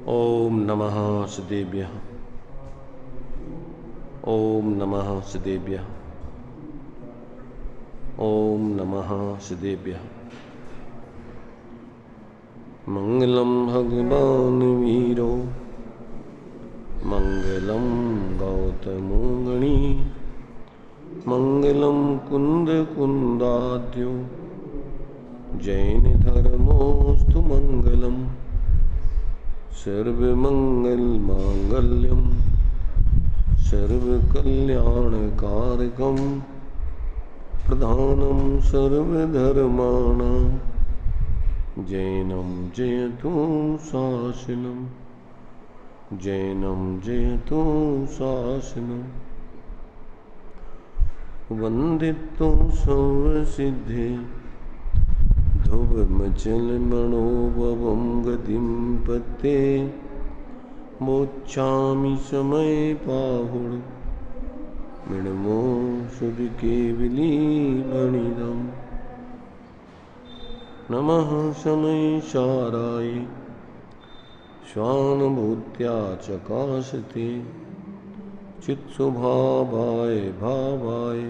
ओम नमः सदेभ्यः। ओम नमः सदेभ्यः। ओम नमः सदेभ्यः। मंगलम भगवान वीरो मंगलम गौतमो गणी मंगलम कुंद कुंदाद्यो जैन धर्मोस्तु मंगलम सर्वमंगल मांगल्यम सर्वकल्याणकारकम प्रधानम सर्वधर्माणां जैनम जयतु शासनम जैनम जयतु शासनम वंदितो सर्वसिद्धे ध्रुवमचल मनोभवं गतिं पते मोक्षामि समय पाहुड़ मृणमो शुद्ध केवली भणिदम् नमः समय साराय स्वानुभूत्या चकाशते चित्सुभावाय भावाय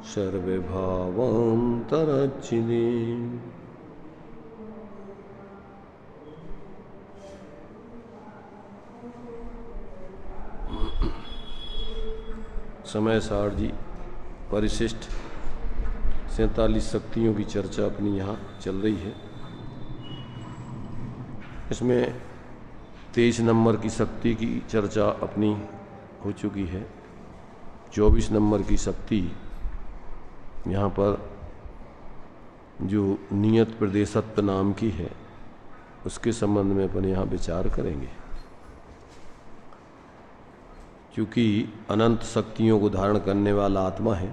सर्वभावान्तरच्छिदे। समय सार जी परिशिष्ट 47 शक्तियों की चर्चा अपनी यहाँ चल रही है। इसमें 23 नंबर की शक्ति की चर्चा अपनी हो चुकी है। 24 नंबर की शक्ति यहाँ पर जो नियत प्रदेशत्व नाम की है उसके संबंध में अपन यहाँ विचार करेंगे। क्योंकि अनंत शक्तियों को धारण करने वाला आत्मा है,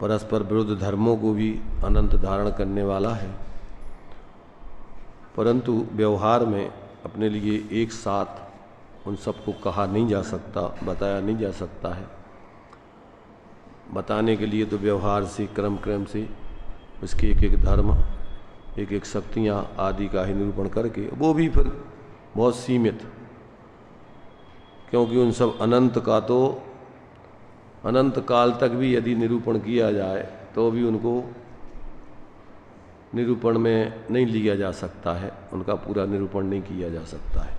परस्पर विरुद्ध धर्मों को भी अनंत धारण करने वाला है, परंतु व्यवहार में अपने लिए एक साथ उन सबको कहा नहीं जा सकता, बताया नहीं जा सकता है। बताने के लिए तो व्यवहार से क्रम क्रम से उसके एक एक धर्म, एक एक शक्तियाँ आदि का ही निरूपण करके, वो भी फिर बहुत सीमित, क्योंकि उन सब अनंत का तो अनंत काल तक भी यदि निरूपण किया जाए तो भी उनको निरूपण में नहीं लिया जा सकता है, उनका पूरा निरूपण नहीं किया जा सकता है।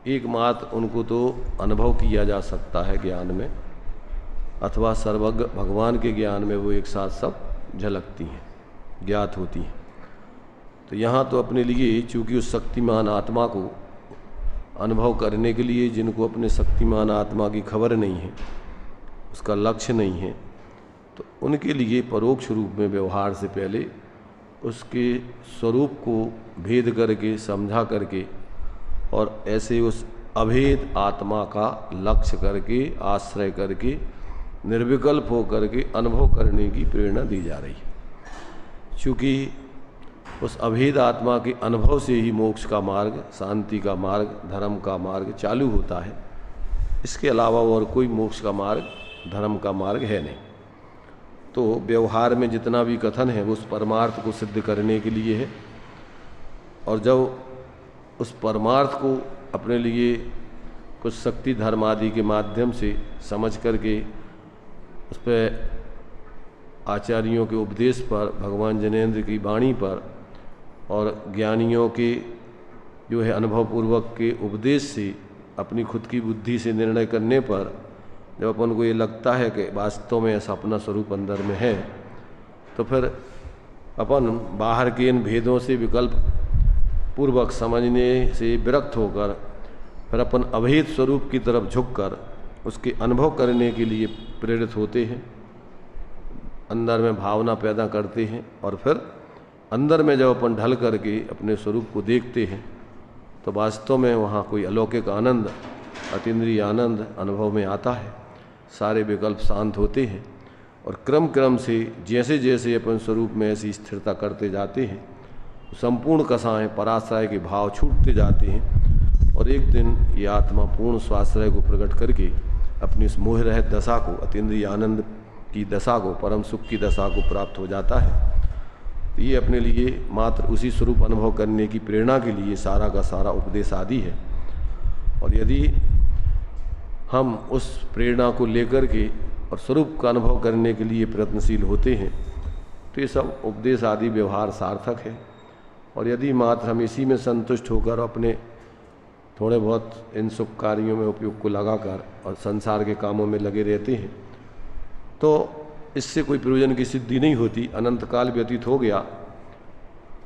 एकमात्र उनको तो अनुभव किया जा सकता है ज्ञान में, अथवा सर्वज्ञ भगवान के ज्ञान में वो एक साथ सब झलकती हैं, ज्ञात होती हैं। तो यहाँ तो अपने लिए चूँकि उस शक्तिमान आत्मा को अनुभव करने के लिए जिनको अपने शक्तिमान आत्मा की खबर नहीं है, उसका लक्ष्य नहीं है, तो उनके लिए परोक्ष रूप में व्यवहार से पहले उसके स्वरूप को भेद करके समझा करके और ऐसे उस अभेद आत्मा का लक्ष्य करके आश्रय करके निर्विकल्प हो करके अनुभव करने की प्रेरणा दी जा रही है। क्योंकि उस अभेद आत्मा के अनुभव से ही मोक्ष का मार्ग, शांति का मार्ग, धर्म का मार्ग चालू होता है। इसके अलावा और कोई मोक्ष का मार्ग, धर्म का मार्ग है नहीं। तो व्यवहार में जितना भी कथन है वो उस परमार्थ को सिद्ध करने के लिए है, और जब उस परमार्थ को अपने लिए कुछ शक्ति धर्म आदि के माध्यम से समझ करके उस पर आचार्यों के उपदेश पर, भगवान जनेन्द्र की वाणी पर और ज्ञानियों के जो है अनुभवपूर्वक के उपदेश से अपनी खुद की बुद्धि से निर्णय करने पर जब अपन को ये लगता है कि वास्तव में ऐसा अपना स्वरूप अंदर में है, तो फिर अपन बाहर के इन भेदों से विकल्प पूर्वक समझने से विरक्त होकर फिर अपन अभेद स्वरूप की तरफ झुककर उसके अनुभव करने के लिए प्रेरित होते हैं, अंदर में भावना पैदा करते हैं, और फिर अंदर में जब अपन ढल करके अपने स्वरूप को देखते हैं तो वास्तव में वहाँ कोई अलौकिक आनंद, अतीन्द्रिय आनंद अनुभव में आता है। सारे विकल्प शांत होते हैं और क्रम क्रम से जैसे जैसे अपन स्वरूप में ऐसी स्थिरता करते जाते हैं, संपूर्ण कसाएँ पराश्रय के भाव छूटते जाते हैं, और एक दिन ये आत्मा पूर्ण स्वाश्रय को प्रकट करके अपनी उस मोह रहित दशा को, अतीन्द्रिय आनंद की दशा को, परम सुख की दशा को प्राप्त हो जाता है। तो ये अपने लिए मात्र उसी स्वरूप अनुभव करने की प्रेरणा के लिए सारा का सारा उपदेश आदि है। और यदि हम उस प्रेरणा को लेकर के और स्वरूप का अनुभव करने के लिए प्रयत्नशील होते हैं तो ये सब उपदेश आदि व्यवहार सार्थक है। और यदि मात्र हम इसी में संतुष्ट होकर अपने थोड़े बहुत इन सुख कार्यों में उपयोग को लगाकर और संसार के कामों में लगे रहते हैं तो इससे कोई प्रयोजन की सिद्धि नहीं होती। अनंत काल व्यतीत हो गया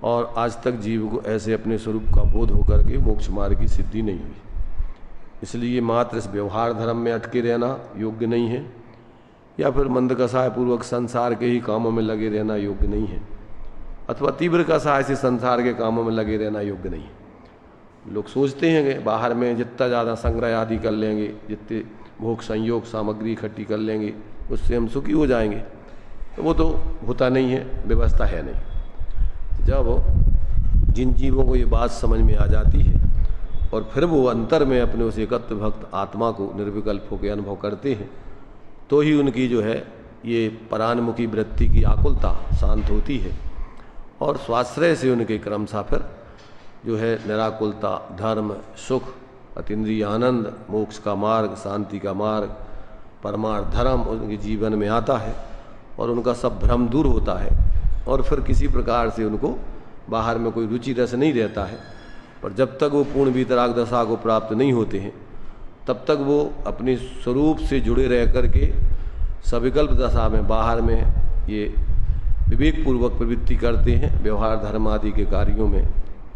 और आज तक जीव को ऐसे अपने स्वरूप का बोध होकर के मोक्ष मार्ग की सिद्धि नहीं हुई। इसलिए मात्र इस व्यवहार धर्म में अटके रहना योग्य नहीं है, या फिर मंद कषाय पूर्वक संसार के ही कामों में लगे रहना योग्य नहीं है, अथवा तीव्र कषाय से संसार के कामों में लगे रहना योग्य नहीं है। लोग सोचते हैं कि बाहर में जितना ज़्यादा संग्रह आदि कर लेंगे, जितने भोग संयोग सामग्री इकट्ठी कर लेंगे, उससे हम सुखी हो जाएंगे, तो वो तो होता नहीं है, व्यवस्था है नहीं। तो जब जिन जीवों को ये बात समझ में आ जाती है और फिर वो अंतर में अपने उस एकत्व भक्त आत्मा को निर्विकल्प होकर अनुभव करते हैं तो ही उनकी जो है ये परान्मुखी वृत्ति की आकुलता शांत होती है और स्वाश्रय से उनके क्रमशः फिर जो है निराकुलता, धर्म, सुख, अतीन्द्रिय आनंद, मोक्ष का मार्ग, शांति का मार्ग, परमार्थ धर्म उनके जीवन में आता है और उनका सब भ्रम दूर होता है और फिर किसी प्रकार से उनको बाहर में कोई रुचि रस नहीं रहता है। पर जब तक वो पूर्ण वीतराग दशा को प्राप्त नहीं होते हैं तब तक वो अपने स्वरूप से जुड़े रह करके सविकल्प दशा में बाहर में ये विवेकपूर्वक प्रवृत्ति करते हैं व्यवहार धर्म आदि के कार्यों में,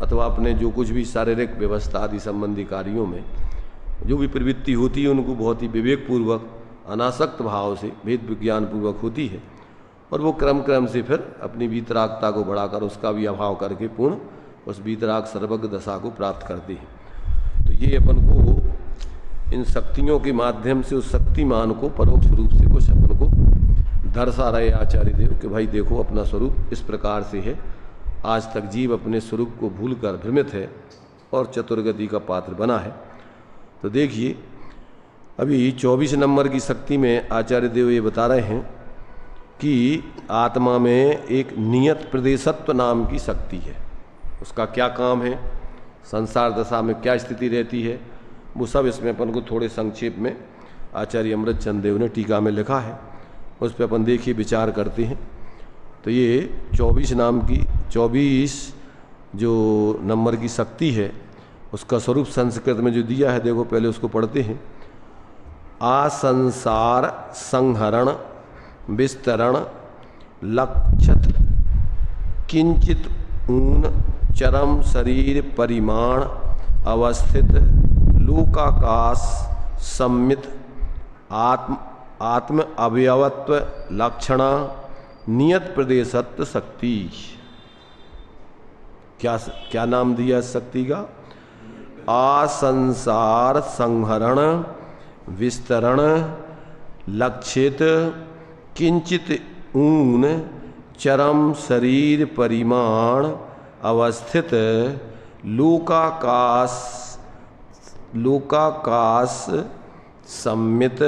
अथवा अपने जो कुछ भी शारीरिक व्यवस्था आदि संबंधी कार्यों में जो भी प्रवृत्ति होती है उनको बहुत ही विवेकपूर्वक अनासक्त भाव से भेद विज्ञान पूर्वक होती है और वो क्रम क्रम से फिर अपनी वीतरागता को बढ़ाकर उसका भी अभाव करके पूर्ण उस वीतराग सर्वज्ञ दशा को प्राप्त करते हैं। तो ये अपन को इन शक्तियों के माध्यम से उस शक्तिमान को परोक्ष रूप से कुछ अपन को दर्शा रहे आचार्य देव कि भाई देखो अपना स्वरूप इस प्रकार से है। आज तक जीव अपने स्वरूप को भूलकर भ्रमित है और चतुर्गति का पात्र बना है। तो देखिए अभी 24 नंबर की शक्ति में आचार्य देव ये बता रहे हैं कि आत्मा में एक नियत प्रदेशत्व नाम की शक्ति है। उसका क्या काम है, संसार दशा में क्या स्थिति रहती है, वो सब इसमें अपन को थोड़े संक्षेप में आचार्य अमृतचंद देव ने टीका में लिखा है, उस पर अपन देखिए विचार करते हैं। तो ये 24 जो नंबर की शक्ति है उसका स्वरूप संस्कृत में जो दिया है देखो पहले उसको पढ़ते हैं। आसंसार संहरण विस्तरण लक्षत किंचित ऊन चरम शरीर परिमाण अवस्थित लोकाकाश सम्मित आत्म अवयवत्व लक्षणा नियत प्रदेशत्व शक्ति। क्या नाम दिया शक्ति का? आसंसार संहरण विस्तरण लक्षित किंचित ऊन चरम शरीर परिमाण अवस्थित लोकाकाश सम्मित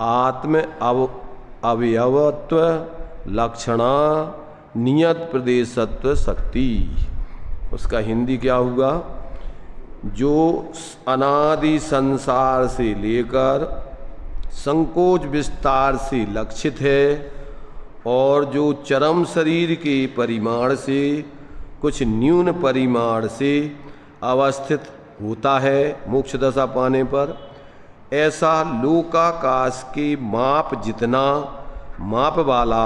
आत्म अवयवत्व लक्षणा नियत प्रदेशत्व शक्ति। उसका हिंदी क्या हुआ? जो अनादि संसार से लेकर संकोच विस्तार से लक्षित है और जो चरम शरीर के परिमाण से कुछ न्यून परिमाण से अवस्थित होता है मोक्ष दशा पाने पर, ऐसा लोकाकाश के माप जितना माप वाला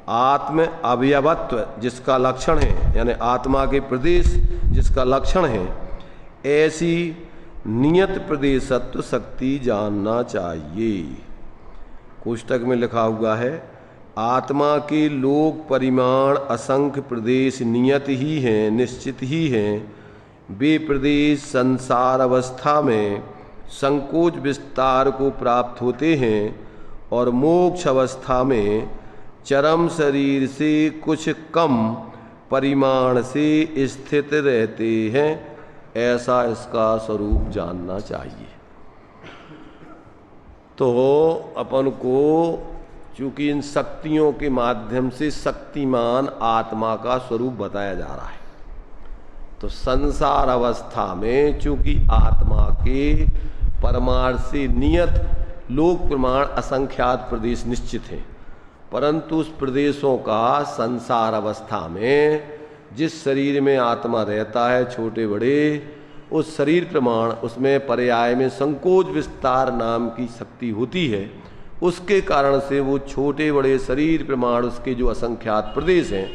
आत्म अवयवत्व जिसका लक्षण है, यानी आत्मा के प्रदेश जिसका लक्षण है, ऐसी नियत प्रदेशत्व शक्ति जानना चाहिए। कोष्टक में लिखा हुआ है आत्मा के लोक परिमाण असंख्य प्रदेश नियत ही हैं, निश्चित ही हैं। वे प्रदेश संसार अवस्था में संकोच विस्तार को प्राप्त होते हैं और मोक्ष अवस्था में चरम शरीर से कुछ कम परिमाण से स्थित रहते हैं। ऐसा इसका स्वरूप जानना चाहिए। तो अपन को चूंकि इन शक्तियों के माध्यम से शक्तिमान आत्मा का स्वरूप बताया जा रहा है, तो संसार अवस्था में चूंकि आत्मा के परमार्थ से नियत लोक प्रमाण असंख्यात प्रदेश निश्चित हैं, परंतु उस प्रदेशों का संसार अवस्था में जिस शरीर में आत्मा रहता है, छोटे बड़े, उस शरीर प्रमाण, उसमें पर्याय में संकोच विस्तार नाम की शक्ति होती है। उसके कारण से वो छोटे बड़े शरीर प्रमाण, उसके जो असंख्यात प्रदेश हैं,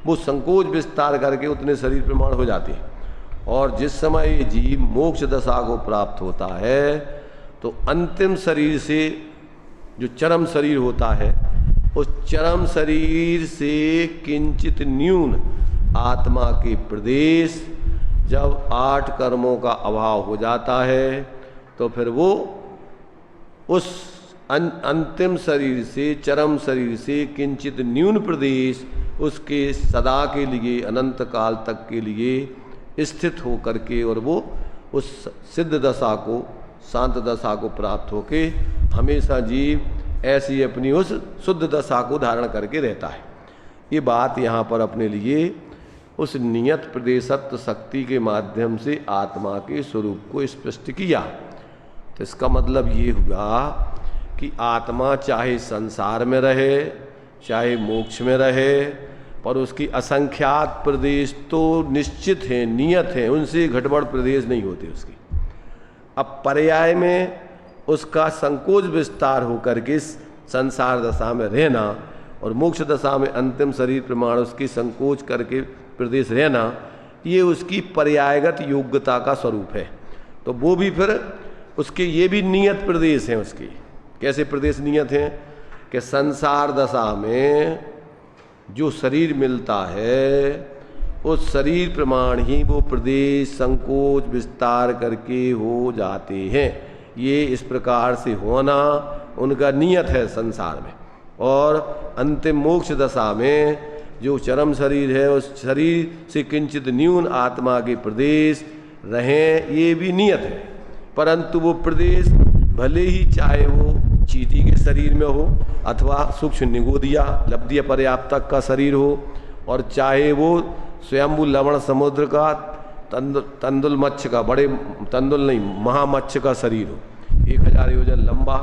वो संकोच विस्तार करके उतने शरीर प्रमाण हो जाते हैं। और जिस समय ये जीव मोक्ष दशा को प्राप्त होता है, तो अंतिम शरीर से जो चरम शरीर होता है, उस चरम शरीर से किंचित न्यून आत्मा के प्रदेश, जब 8 कर्मों का अभाव हो जाता है, तो फिर वो उस अंतिम शरीर से, चरम शरीर से किंचित न्यून प्रदेश, उसके सदा के लिए, अनंत काल तक के लिए स्थित हो करके, और वो उस सिद्ध दशा को, शांत दशा को प्राप्त होके हमेशा जीव ऐसी अपनी उस शुद्ध दशा को धारण करके रहता है। ये बात यहाँ पर अपने लिए उस नियत प्रदेशत्व शक्ति के माध्यम से आत्मा के स्वरूप को स्पष्ट किया। तो इसका मतलब ये हुआ कि आत्मा चाहे संसार में रहे, चाहे मोक्ष में रहे, पर उसकी असंख्यात प्रदेश तो निश्चित हैं, नियत हैं, उनसे घटबड़ प्रदेश नहीं होते उसकी। अब पर्याय में उसका संकोच विस्तार होकर के संसार दशा में रहना और मोक्ष दशा में अंतिम शरीर प्रमाण उसकी संकोच करके प्रदेश रहना, ये उसकी पर्यायगत योग्यता का स्वरूप है। तो वो भी फिर उसके ये भी नियत प्रदेश हैं उसके। कैसे प्रदेश नियत हैं कि संसार दशा में जो शरीर मिलता है, उस शरीर प्रमाण ही वो प्रदेश संकोच विस्तार करके हो जाते हैं। ये इस प्रकार से होना उनका नियत है संसार में। और अंतिम मोक्ष दशा में जो चरम शरीर है, उस शरीर से किंचित न्यून आत्मा के प्रदेश रहें, ये भी नियत है। परंतु वो प्रदेश भले ही चाहे वो चींटी के शरीर में हो, अथवा सूक्ष्म निगोदिया लब्धिया पर्याप्तक का शरीर हो, और चाहे वो स्वयंभू लवण समुद्र का तंदुल मत्स्य का, बड़े तंदुल नहीं, महामत्स्य का शरीर हो, 1000 योजन लंबा,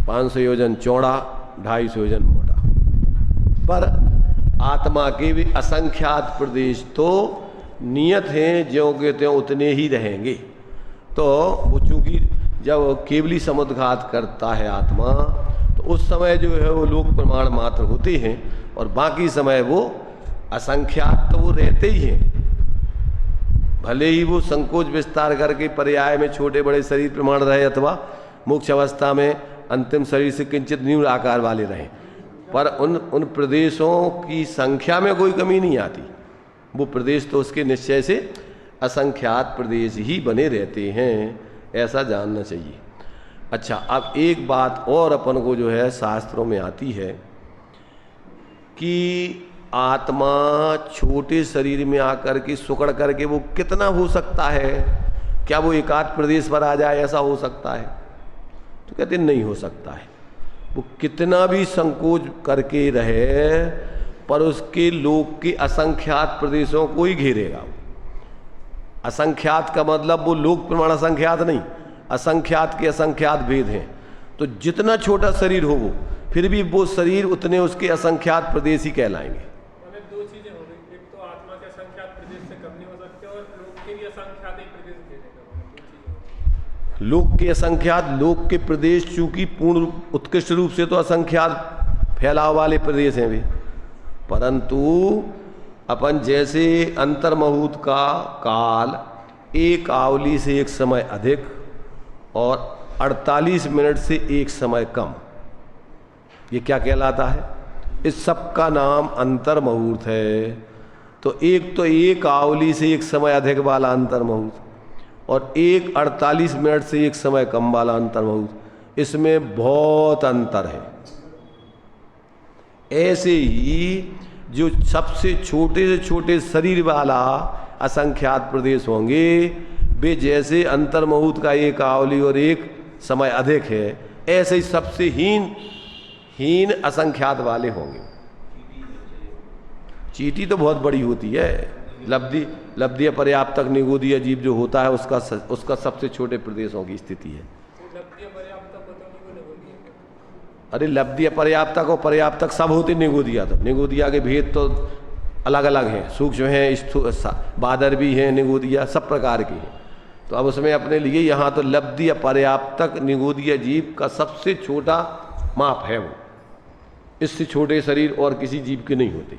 500 योजन चौड़ा, 250 योजन मोटा, पर आत्मा के भी असंख्यात प्रदेश तो नियत हैं, ज्यों के त्यों उतने ही रहेंगे। तो वो चूंकि जब केवली समुद्घात करता है आत्मा, तो उस समय जो है वो लोक प्रमाण मात्र होते हैं, और बाकी समय वो असंख्यात तो वो रहते ही हैं। भले ही वो संकोच विस्तार करके पर्याय में छोटे बड़े शरीर प्रमाण रहे, अथवा मोक्ष अवस्था में अंतिम शरीर से किंचित न्यून आकार वाले रहें, पर उन प्रदेशों की संख्या में कोई कमी नहीं आती। वो प्रदेश तो उसके निश्चय से असंख्यात प्रदेश ही बने रहते हैं, ऐसा जानना चाहिए। अच्छा, अब एक बात और अपन को जो है शास्त्रों में आती है कि आत्मा छोटे शरीर में आकर के सुकड़ करके वो कितना हो सकता है, क्या वो एकाध प्रदेश पर आ जाए, ऐसा हो सकता है? तो कहते नहीं हो सकता है। वो कितना भी संकोच करके रहे, पर उसके लोक के असंख्यात प्रदेशों को ही घेरेगा। असंख्यात का मतलब वो लोक प्रमाण असंख्यात नहीं, असंख्यात के असंख्यात भेद हैं। तो जितना छोटा शरीर हो वो, फिर भी वो शरीर उतने उसके असंख्यात प्रदेश ही कहलाएंगे। दो चीजें हो गई, एक तो आत्मा के असंख्यात प्रदेश से कम नहीं हो सकते, और लोक के भी असंख्यात ही प्रदेश घेरेगा। लोक के असंख्यात, लोक के प्रदेश चूंकि पूर्ण उत्कृष्ट रूप से तो असंख्यात फैलाव वाले प्रदेश हैं भी, परंतु अपन जैसे अंतर्मुहूर्त का काल एक आवली से एक समय अधिक और 48 मिनट से एक समय कम, ये क्या कहलाता है? इस सब का नाम अंतर्मुहूर्त है। तो एक आवली से एक समय अधिक वाला अंतर्मुहूर्त, और एक 48 मिनट से एक समय कम वाला अंतर्मुहूर्त, इसमें बहुत अंतर है। ऐसे ही जो सबसे छोटे से छोटे शरीर वाला असंख्यात प्रदेश होंगे, वे जैसे अंतर्मुहूर्त का एक आवली और एक समय अधिक है, ऐसे ही सबसे हीन असंख्यात वाले होंगे। चींटी तो बहुत बड़ी होती है। लब्धि पर्याप्तक निगूदीय जीव जो होता है उसका सबसे छोटे प्रदेशों की स्थिति है। अरे लब्धि पर्याप्तक और पर्याप्तक सब होते निगूदिया। तो निगूदिया के भेद तो अलग अलग हैं, सूक्ष्म हैं, बादर भी हैं, निगूदिया सब प्रकार की हैं। तो अब उसमें अपने लिए यहाँ तो लब्धि पर्याप्तक निगूदीय जीव का सबसे छोटा माप है वो। इससे छोटे शरीर और किसी जीव के नहीं होते,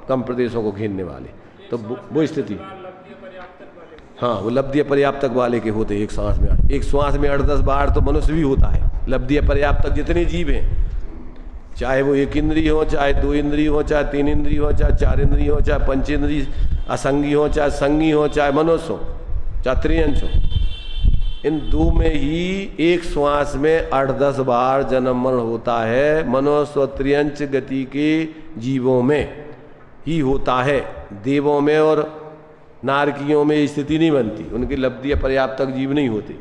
कम प्रदेशों को घेरने वाले। तो वो स्थिति, हाँ, वो लब्धि पर्याप्तक वाले के होते हैं। एक श्वास में 8-10 बार तो मनुष्य भी होता है। लब्धि पर्याप्तक जितने जीव हैं, चाहे वो 1 इंद्रिय हो, चाहे 2 इंद्रिय हो, चाहे 3 इंद्रिय हो, चाहे 4 इंद्रिय हो, चाहे पंचेंद्रिय असंगी हो, चाहे संगी हो, चाहे मनुष्य हो, चाहे त्रियंश हो, इन 2 में ही एक श्वास में 8-10 बार जन्म मरण होता है। मनुष्य और त्रियंश गति के जीवों में ही होता है। देवों में और नारकियों में स्थिति नहीं बनती, उनकी लब्धि पर्याप्तक जीव नहीं होते।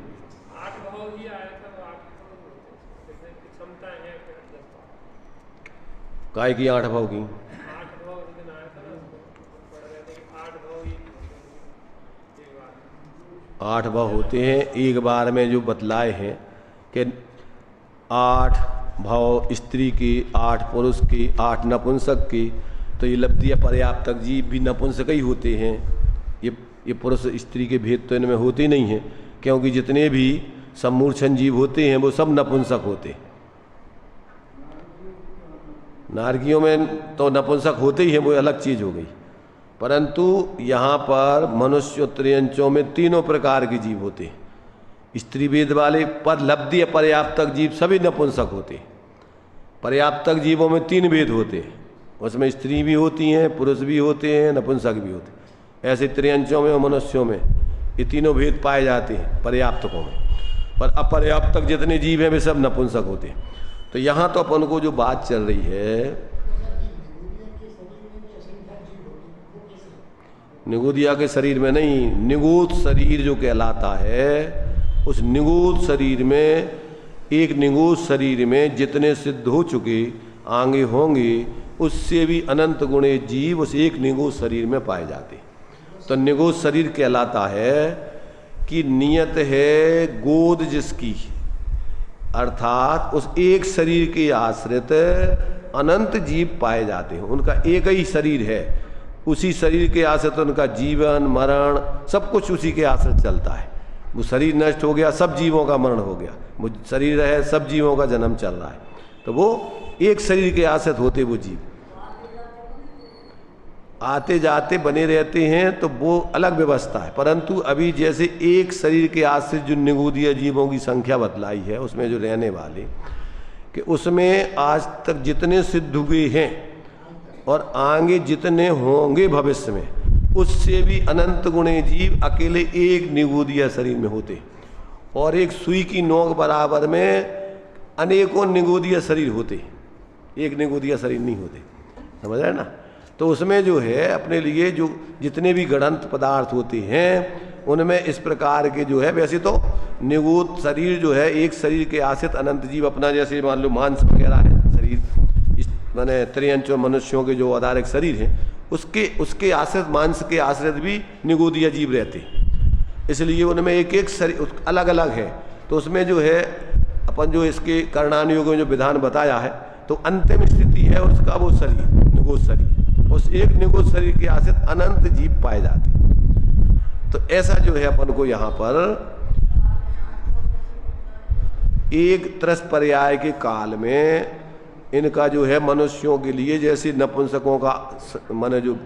काय की 8 भाव की? 8 भाव होते हैं। एक बार में जो बतलाए हैं कि 8 भाव स्त्री के, 8 पुरुष के, 8 नपुंसक के, तो ये लब्धि पर्याप्तक जीव भी नपुंसक ही होते हैं। ये पुरुष स्त्री के भेद तो इनमें होते नहीं हैं, क्योंकि जितने भी सम्मूर्छन जीव होते हैं वो सब नपुंसक होते हैं। नारकियों में तो नपुंसक होते ही हैं, वो अलग चीज हो गई। परंतु यहाँ पर मनुष्य त्रियंचों में तीनों प्रकार के जीव होते हैं। स्त्री भेद वाले पर लब्धि पर्याप्तक जीव सभी नपुंसक होते हैं। पर्याप्तक जीवों में 3 भेद होते हैं, उसमें स्त्री भी होती हैं, पुरुष भी होते हैं, नपुंसक भी होते हैं। ऐसे त्रियंचों में और मनुष्यों में ये तीनों भेद पाए जाते हैं पर्याप्तकों में। पर अपर्याप्तक जितने जीव हैं वे सब नपुंसक होते हैं। तो यहाँ तो अपन को जो बात चल रही है, निगूदिया के शरीर में नहीं, निगूत शरीर जो कहलाता है, उस निगूत शरीर में, एक निगूत शरीर में जितने सिद्ध हो चुके आगे होंगे, उससे भी अनंत गुणे जीव उस एक निगूत शरीर में पाए जाते। तो निगूत शरीर कहलाता है कि नियत है गोद जिसकी, अर्थात उस एक शरीर के आश्रित अनंत जीव पाए जाते हैं। उनका एक ही शरीर है, उसी शरीर के आश्रित उनका जीवन मरण सब कुछ उसी के आश्रित चलता है। वो शरीर नष्ट हो गया, सब जीवों का मरण हो गया। वो शरीर है, सब जीवों का जन्म चल रहा है। तो वो एक शरीर के आश्रित होते वो जीव आते जाते बने रहते हैं, तो वो अलग व्यवस्था है। परंतु अभी जैसे एक शरीर के आश्रित जो निगूदीय जीवों की संख्या बतलाई है, उसमें जो रहने वाले कि उसमें आज तक जितने सिद्ध हुए हैं और आगे जितने होंगे भविष्य में, उससे भी अनंत गुणे जीव अकेले एक निगूदीय शरीर में होते। और एक सुई की नोक बराबर में अनेकों निगूदीय शरीर होते, एक निगूदीय शरीर नहीं होते। समझ रहे ना? तो उसमें जो है अपने लिए जो जितने भी गणंत पदार्थ होते हैं, उनमें इस प्रकार के जो है, वैसे तो निगूत शरीर जो है एक शरीर के आश्रित अनंत जीव अपना, जैसे मान लो मांस वगैरह है शरीर, माने त्रियंच मनुष्यों के जो आधारिक शरीर हैं, उसके आश्रित मांस के आश्रित भी निगूदीय जीव रहते हैं। इसलिए उनमें एक एक शरीर अलग अलग है। तो उसमें जो है अपन जो इसके करणानुयोग में जो विधान बताया है, तो अंतिम स्थिति है उसका वो शरीर, निगूत शरीर, उस एक निगूत शरीर के आश्रित अनंत जीव पाए जाते। तो ऐसा जो है अपन को यहाँ पर एक त्रस पर्याय के काल में इनका जो है मनुष्यों के लिए जैसे नपुंसकों का मन जो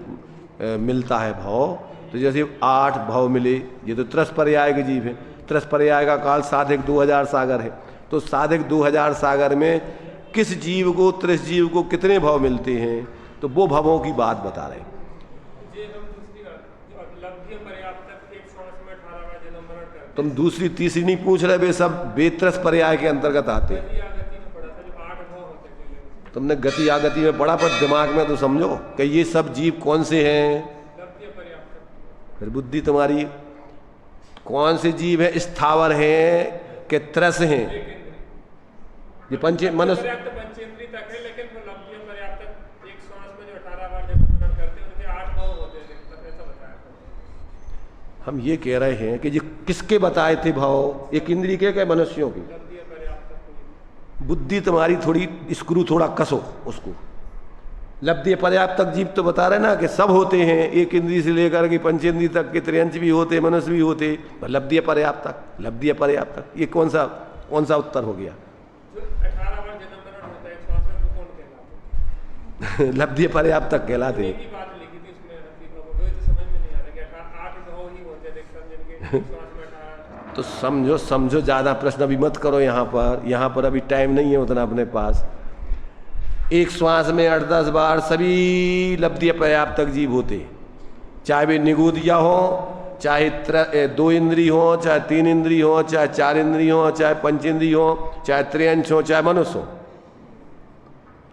मिलता है भाव, तो जैसे 8 भाव मिले, ये तो त्रस पर्याय के जीव है। त्रस पर्याय का काल साधिक 2000 सागर है। तो साधिक 2000 सागर में किस जीव को, त्रस जीव को कितने भाव मिलते हैं, तो वो भावों की बात बता रहे हैं। तुम दूसरी तीसरी नहीं पूछ रहे, वे सब बेत्रस पर्याय के अंतर्गत आते हैं। तुमने गति आगति में पढ़ा, पर दिमाग में तो समझो कि ये सब जीव कौन से हैं। फिर बुद्धि तुम्हारी कौन से जीव है, स्थावर हैं कि त्रस हैं? ये मनुष्य पर्याप्त पंचेंद्रिय तक है, लेकिन वो लब्धि पर्याप्त तक एक श्वास में जो 18 बार जब मनन करते हैं उनके 8 भाव होते हैं, ऐसा बताया। हम ये कह रहे हैं कि ये किसके बताए थे भाव? एक इंद्रिय के मनुष्यों की। लब्धि पर्याप्त तक बुद्धि तुम्हारी थोड़ी स्क्रू थोड़ा कसो उसको। लब्धि पर्याप्त तक जीव तो बता रहे ना कि सब होते हैं, एक इंद्रिय से लेकर के पंचेंद्रिय तक के त्रियंच भी होते, मनुष्य भी होते, लब्धि पर्याप्त तक, लब्धि पर्याप्त तक, ये कौन सा उत्तर हो गया? जो 18 बार जन्म मरण होता है श्वास में, वो कौन कहलाते हैं? लब्धि पर्याप्त तक कहलाते एक हैं। ही बात लिखी थी उसमें, वो तो समझ में नहीं आ रहा कि 8 भाव ही होते हैं, देखकर जिनके श्वास में 18। तो समझो ज़्यादा प्रश्न अभी मत करो यहाँ पर अभी टाइम नहीं है उतना अपने पास। एक श्वास में 8-10 बार सभी लब्धि पर्याप्त तक जीव होते, चाहे वे निगूदिया हो, चाहे 2 इंद्रिय हो, चाहे 3 इंद्रिय हो, चाहे 4 इंद्रिय हो, चाहे पंचेंद्रिय हो, चाहे त्रियंश हो, चाहे मनुष्य हो,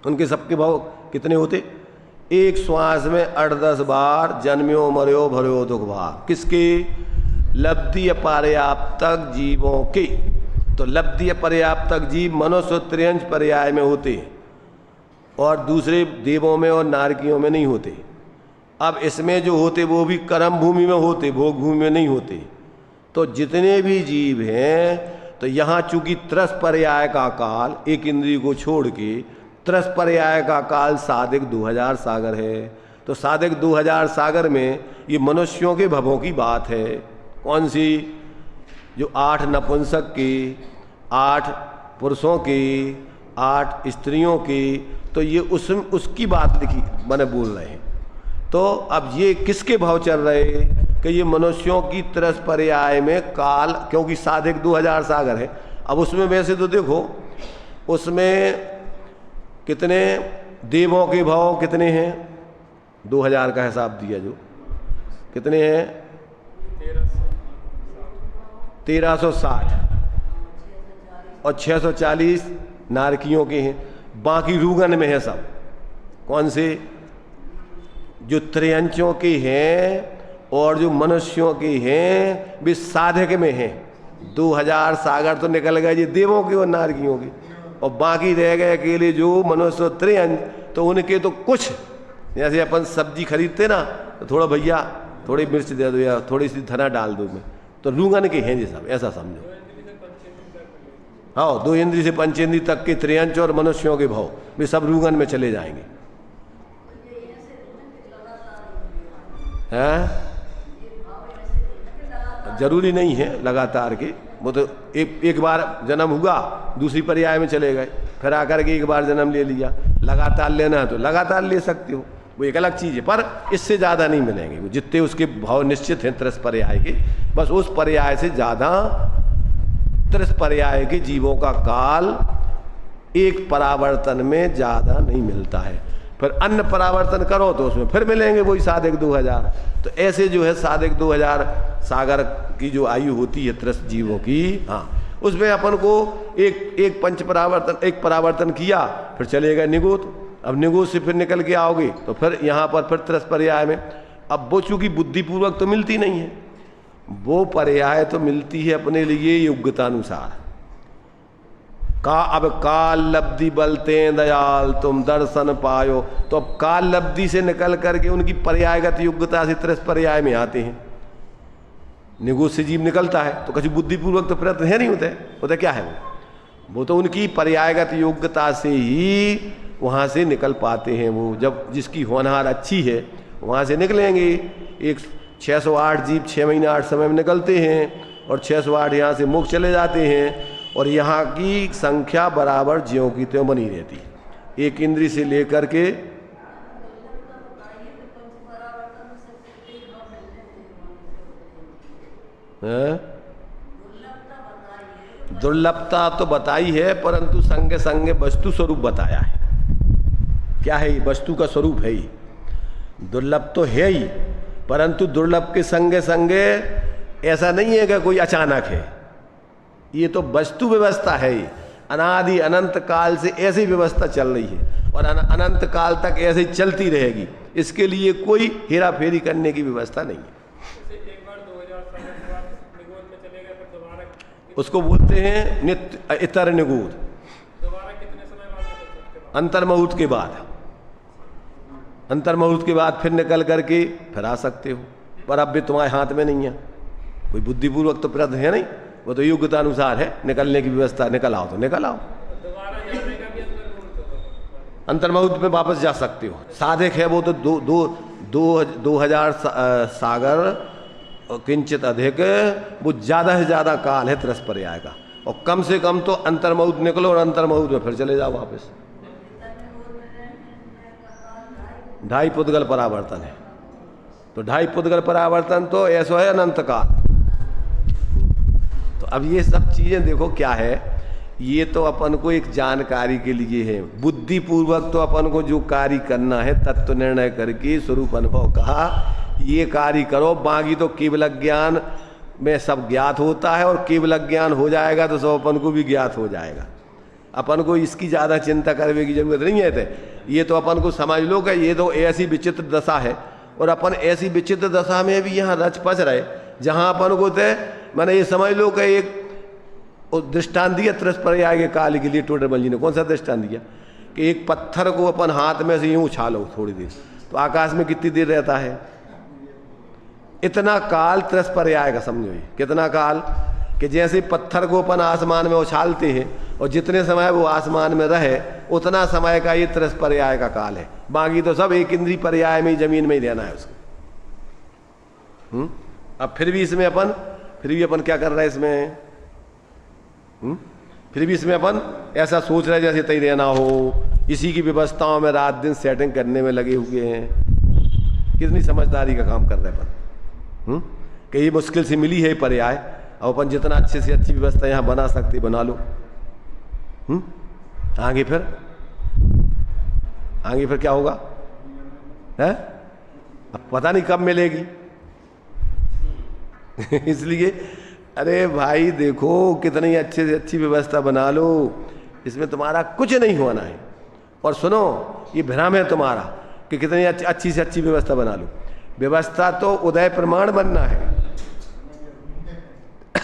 उनके सबके भाव कितने होते? एक श्वास में 8-10 बार जन्म्यो मर्यो भर्यो दुख भाग। किसके? लब्धि पर्याप्त तक जीवों के। तो लब्धि पर्याप्त तक जीव मनुष्य त्रियंश पर्याय में होते हैं और दूसरे देवों में और नारकियों में नहीं होते। अब इसमें जो होते वो भी कर्म भूमि में होते, भोग भूमि में नहीं होते। तो जितने भी जीव हैं, तो यहाँ चूंकि त्रस पर्याय का काल, एक इंद्रिय को छोड़ के त्रस पर्याय का काल साधिक 2000 सागर है। तो साधिक 2000 सागर में ये मनुष्यों के भवों की बात है। कौन सी? जो 8 नपुंसक की, 8 पुरुषों की, 8 स्त्रियों की, तो ये उसकी बात लिखी मैंने बोल रहे हैं। तो अब ये किसके भाव चल रहे कि ये मनुष्यों की तरस पर्याय में काल, क्योंकि साधिक 2000 सागर है। अब उसमें वैसे तो देखो उसमें कितने देवों के भाव कितने हैं? 2000 का हिसाब दिया जो कितने हैं? 1360 और 640 नारकियों के हैं। बाकी रूगन में है सब। कौन से? जो त्रियंचों के हैं और जो मनुष्यों के हैं वे साधक में हैं। 2000 सागर तो निकल गए जी देवों के और नारकियों के, और बाकी रह गए अकेले जो मनुष्य त्रियंच। तो उनके तो कुछ, जैसे अपन सब्जी खरीदते ना, तो थोड़ा भैया थोड़ी मिर्च दे दो या थोड़ी सी धना डाल दो में, तो रूगन के हैं जी सब, ऐसा समझो। हाँ, 2 इंद्रिय से पंचेंद्रिय तक के त्रियंच और मनुष्यों के भाव वे सब रूगन में चले जाएंगे। हैं? जरूरी नहीं है लगातार के, वो तो एक बार जन्म हुआ दूसरी पर्याय में चले गए, फिर आकर के एक बार जन्म ले लिया। लगातार लेना है तो लगातार ले सकते हो, वो एक अलग चीज़ है, पर इससे ज़्यादा नहीं मिलेंगे। वो जितने उसके भाव निश्चित हैं त्रस पर्याय के, बस उस पर्याय से ज़्यादा त्रस पर्याय के जीवों का काल एक परावर्तन में ज़्यादा नहीं मिलता है। फिर अन्य परावर्तन करो तो उसमें फिर मिलेंगे वही साधिक 2000। तो ऐसे जो है साधिक 2000 सागर की जो आयु होती है त्रस जीवों की, हाँ, उसमें अपन को एक पंच परावर्तन, एक परावर्तन किया, फिर चलेगा निगोत। अब निगोत से फिर निकल के आओगे तो फिर यहाँ पर फिर त्रस पर्याय में। अब वो चूंकि बुद्धिपूर्वक तो मिलती नहीं है, वो पर्याय तो मिलती है अपने लिए योग्यतानुसार। अब काल लब्धि बलते दयाल तुम दर्शन पायो। तो अब काल लब्धि से निकल करके उनकी पर्यायगत योग्यता से त्रस पर्याय में आते हैं। निगोद से जीव निकलता है तो कभी बुद्धिपूर्वक तो प्रयत्न है नहीं होता क्या है वो तो उनकी पर्यायगत योग्यता से ही वहाँ से निकल पाते हैं। वो जब जिसकी होनहार अच्छी है वहाँ से निकलेंगे। एक 608 जीव 6 महीने 8 समय में निकलते हैं और 608 यहाँ से मुक्त चले जाते हैं, और यहाँ की संख्या बराबर ज्यों की त्यों बनी रहती है। एक इंद्री से लेकर के दुर्लभता तो बताई है, परंतु संगे संगे वस्तु स्वरूप बताया है। क्या है ये? वस्तु का स्वरूप है ही। दुर्लभ तो है ही, परंतु दुर्लभ के संगे संगे ऐसा नहीं है कि कोई अचानक है। ये तो वस्तु व्यवस्था है ही। अनादि अनंत काल से ऐसी व्यवस्था चल रही है और अनंत काल तक ऐसे ही चलती रहेगी। इसके लिए कोई हेरा फेरी करने की व्यवस्था नहीं है। एक बार 2000 साल के बाद निगोद में चले गए, फिर दोबारा उसको बोलते हैं नित्य इतर निगूद। दोबारा अंतर्मुहूर्त के बाद, अंतर्मुहूर्त के बाद फिर निकल करके फिर आ सकते हो, पर अब भी तुम्हारे हाथ में नहीं है, कोई बुद्धिपूर्वक तो प्रयत्न है नहीं, वो तो योग्यता अनुसार है निकलने की व्यवस्था, निकल आओ तो निकल आओ। दोबारा जाने का भी अंतर्मुहूर्त में वापस जा सकते हो, साधक है वो तो 2000 सागर किंचित अधिक, वो ज़्यादा से ज़्यादा काल है त्रस्पर्याय का, और कम से कम तो अंतर्मुहूर्त निकलो और अंतर्मुहूर्त में फिर चले जाओ वापस। 2.5 पुद्गल परावर्तन है, तो 2.5 पुद्गल परावर्तन तो ऐसा है अनंत काल। तो अब ये सब चीज़ें देखो क्या है, ये तो अपन को एक जानकारी के लिए है, बुद्धिपूर्वक तो अपन को जो कार्य करना है तत्व निर्णय करके स्वरूप अनुभव कहा ये कार्य करो, बाकी तो केवल ज्ञान में सब ज्ञात होता है, और केवल ज्ञान हो जाएगा तो सब अपन को भी ज्ञात हो जाएगा। अपन को इसकी ज़्यादा चिंता करने की जरूरत नहीं है। ये तो अपन को समझ लो कि ये तो ऐसी विचित्र दशा है, और अपन ऐसी विचित्र दशा में भी यहाँ रच पच रहे, जहाँ अपन को थे मैंने ये समझ लो कि एक दृष्टांत दिया त्रस्पर्याय के काल के लिए टोडरमल जी ने। कौन सा दृष्टांत दिया कि एक पत्थर को अपन हाथ में से यूँ उछालो थोड़ी देर, तो आकाश में कितनी देर रहता है, इतना काल त्रस्पर्याय का समझो। ये कितना काल कि जैसे पत्थर को अपन आसमान में उछालते हैं और जितने समय वो आसमान में रहे उतना समय का ये त्रस्पर्याय का काल है, बाकी तो सब एक इंद्रिय पर्याय में ही जमीन में ही रहना है उसको। अब फिर भी अपन क्या कर रहे हैं इसमें, फिर भी इसमें अपन ऐसा सोच रहे जैसे तय रहना हो, इसी की व्यवस्थाओं में रात दिन सेटिंग करने में लगे हुए हैं। कितनी समझदारी का काम कर रहे हैं अपन, कि ये मुश्किल से मिली है पर्याय, और अपन जितना अच्छे से अच्छी व्यवस्था यहाँ बना सकते बना लो। आगे फिर क्या होगा है, अब पता नहीं कब मिलेगी। इसलिए अरे भाई देखो कितनी अच्छे से अच्छी व्यवस्था बना लो, इसमें तुम्हारा कुछ नहीं होना है। और सुनो ये भ्रम है तुम्हारा कि कितनी अच्छी से अच्छी व्यवस्था बना लो, व्यवस्था तो उदय प्रमाण बनना है।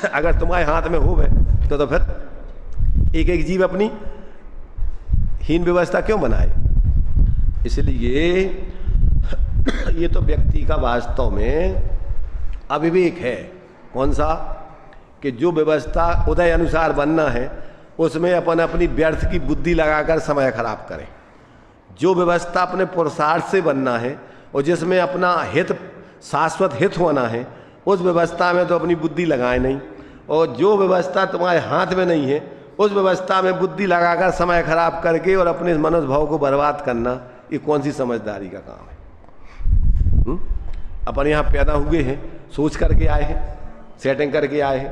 अगर तुम्हारे हाथ में हो गए तो फिर एक एक जीव अपनी हीन व्यवस्था क्यों बनाए। इसलिए ये तो व्यक्ति का वास्तव में अविवेक है। कौन सा कि जो व्यवस्था उदय अनुसार बनना है उसमें अपन अपनी व्यर्थ की बुद्धि लगाकर समय खराब करें। जो व्यवस्था अपने पुरुषार्थ से बनना है और जिसमें अपना हित शाश्वत हित होना है उस व्यवस्था में तो अपनी बुद्धि लगाए नहीं, और जो व्यवस्था तुम्हारे हाथ में नहीं है उस व्यवस्था में बुद्धि लगाकर समय खराब करके और अपने मनोभाव को बर्बाद करना, ये कौन सी समझदारी का काम है। अपन यहाँ पैदा हुए हैं, सोच करके आए हैं, सेटिंग करके आए हैं,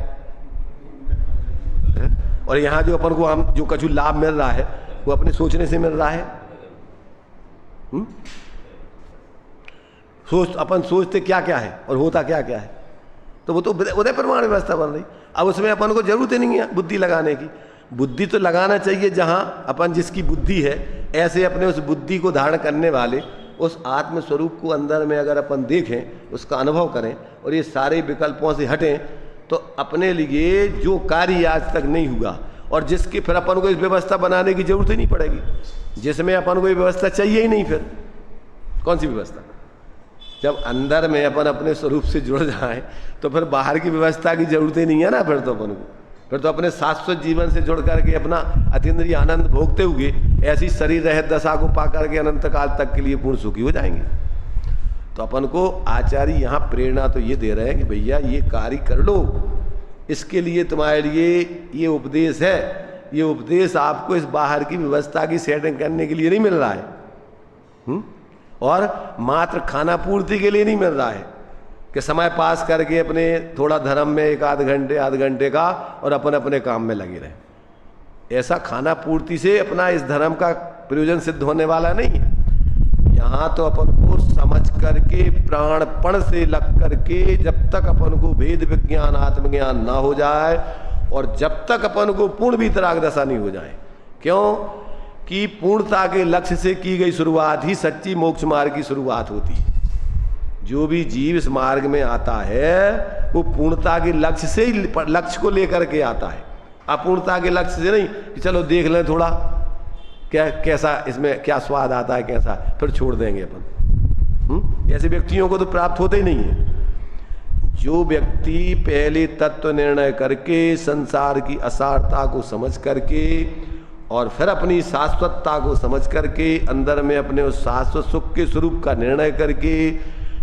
और यहाँ जो अपन को हम जो कछु लाभ मिल रहा है वो अपने सोचने से मिल रहा है। अपन सोचते क्या क्या है और होता क्या क्या है, तो वो तो उदय प्रमाण व्यवस्था बन रही। अब उसमें अपन को जरूरत ही नहीं है बुद्धि लगाने की। बुद्धि तो लगाना चाहिए जहाँ अपन जिसकी बुद्धि है, ऐसे अपने उस बुद्धि को धारण करने वाले उस आत्म स्वरूप को अंदर में अगर अपन देखें, उसका अनुभव करें और ये सारे विकल्पों से हटें, तो अपने लिए जो कार्य आज तक नहीं हुआ और जिसकी फिर अपन को इस व्यवस्था बनाने की जरूरत ही नहीं पड़ेगी, जिसमें अपन को ये व्यवस्था चाहिए ही नहीं। फिर कौन सी व्यवस्था? जब अंदर में अपन अपने स्वरूप से जुड़ जाए तो फिर बाहर की व्यवस्था की जरूरत ही नहीं है ना। फिर तो अपन को फिर तो अपने शाश्वत जीवन से जुड़ करके अपना अतीन्द्रिय आनंद भोगते हुए ऐसी शरीर रहित दशा को पा करके अनंत काल तक के लिए पूर्ण सुखी हो जाएंगे। तो अपन को आचार्य यहाँ प्रेरणा तो ये दे रहे हैं कि भैया ये कार्य कर लो, इसके लिए तुम्हारे लिए ये उपदेश है। ये उपदेश आपको इस बाहर की व्यवस्था की सेटिंग करने के लिए नहीं मिल रहा है, और मात्र खाना पूर्ति के लिए नहीं मिल रहा है कि समय पास करके अपने थोड़ा धर्म में एक आध घंटे का और अपन अपने काम में लगे रहे। ऐसा खाना पूर्ति से अपना इस धर्म का प्रयोजन सिद्ध होने वाला नहीं है। यहाँ तो अपन को समझ करके प्राणपण से लग करके जब तक अपन को भेद विज्ञान आत्मज्ञान ना हो जाए और जब तक अपन को पूर्ण वितराग दशा नहीं हो जाए, क्यों कि पूर्णता के लक्ष्य से की गई शुरुआत ही सच्ची मोक्ष मार्ग की शुरुआत होती है। जो भी जीव इस मार्ग में आता है वो पूर्णता के लक्ष्य से ही लक्ष्य को लेकर के आता है, अपूर्णता के लक्ष्य से नहीं कि चलो देख लें थोड़ा कैसा इसमें क्या स्वाद आता है, कैसा, फिर छोड़ देंगे अपन। ऐसे व्यक्तियों को तो प्राप्त होते ही नहीं है। जो व्यक्ति पहले तत्व निर्णय करके संसार की असारता को समझ करके और फिर अपनी शाश्वतता को समझ करके अंदर में अपने उस शाश्वत सुख के स्वरूप का निर्णय करके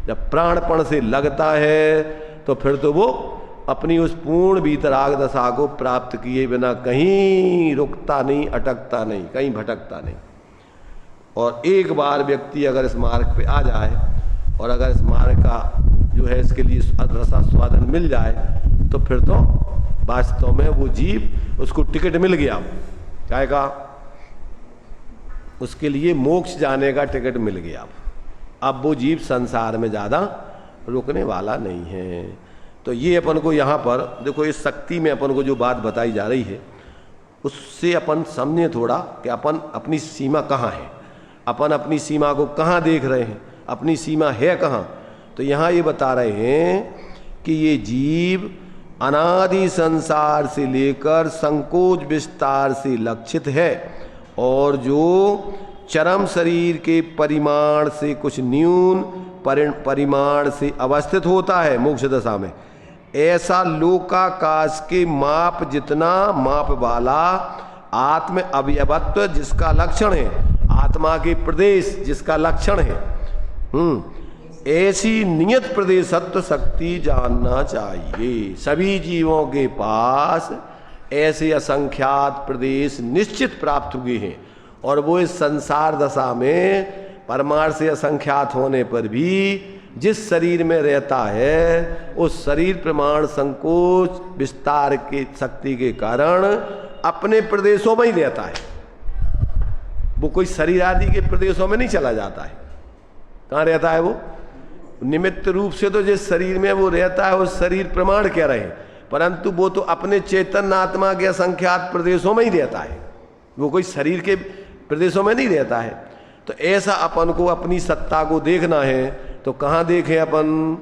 जब प्राणपण से लगता है तो फिर तो वो अपनी उस पूर्ण वीतराग दशा को प्राप्त किए बिना कहीं रुकता नहीं, अटकता नहीं, कहीं भटकता नहीं। और एक बार व्यक्ति अगर इस मार्ग पे आ जाए और अगर इस मार्ग का जो है इसके लिए रसास्वादन मिल जाए तो फिर तो वास्तव में वो जीव, उसको टिकट मिल गया। क्या कहा? उसके लिए मोक्ष जाने का टिकट मिल गया। अब वो जीव संसार में ज़्यादा रुकने वाला नहीं है। तो ये अपन को यहाँ पर देखो, इस शक्ति में अपन को जो बात बताई जा रही है उससे अपन समझे थोड़ा कि अपन अपनी सीमा कहाँ है, अपन अपनी सीमा को कहाँ देख रहे हैं, अपनी सीमा है कहाँ। तो यहाँ ये बता रहे हैं कि ये जीव अनादि संसार से लेकर संकोच विस्तार से लक्षित है और जो चरम शरीर के परिमाण से कुछ न्यून परिमाण से अवस्थित होता है मोक्ष दशा में, ऐसा लोकाकाश के माप जितना माप वाला आत्म अवयवत्व जिसका लक्षण है, आत्मा के प्रदेश जिसका लक्षण है, ऐसी नियत प्रदेशत्व शक्ति जानना चाहिए। सभी जीवों के पास ऐसे असंख्यात प्रदेश निश्चित प्राप्त हुए हैं और वो इस संसार दशा में परमार्थ से असंख्यात होने पर भी जिस शरीर में रहता है उस शरीर प्रमाण संकोच विस्तार के शक्ति के कारण अपने प्रदेशों में ही रहता है। वो कोई शरीर आदि के प्रदेशों में नहीं चला जाता है। कहाँ रहता है वो? निमित्त रूप से तो जिस शरीर में वो रहता है उस शरीर प्रमाण कह रहे हैं, परंतु वो तो अपने चैतन्य आत्मा के असंख्यात प्रदेशों में ही रहता है, वो कोई शरीर के प्रदेशों में नहीं रहता है। तो ऐसा अपन को अपनी सत्ता को देखना है तो कहाँ देखें अपन?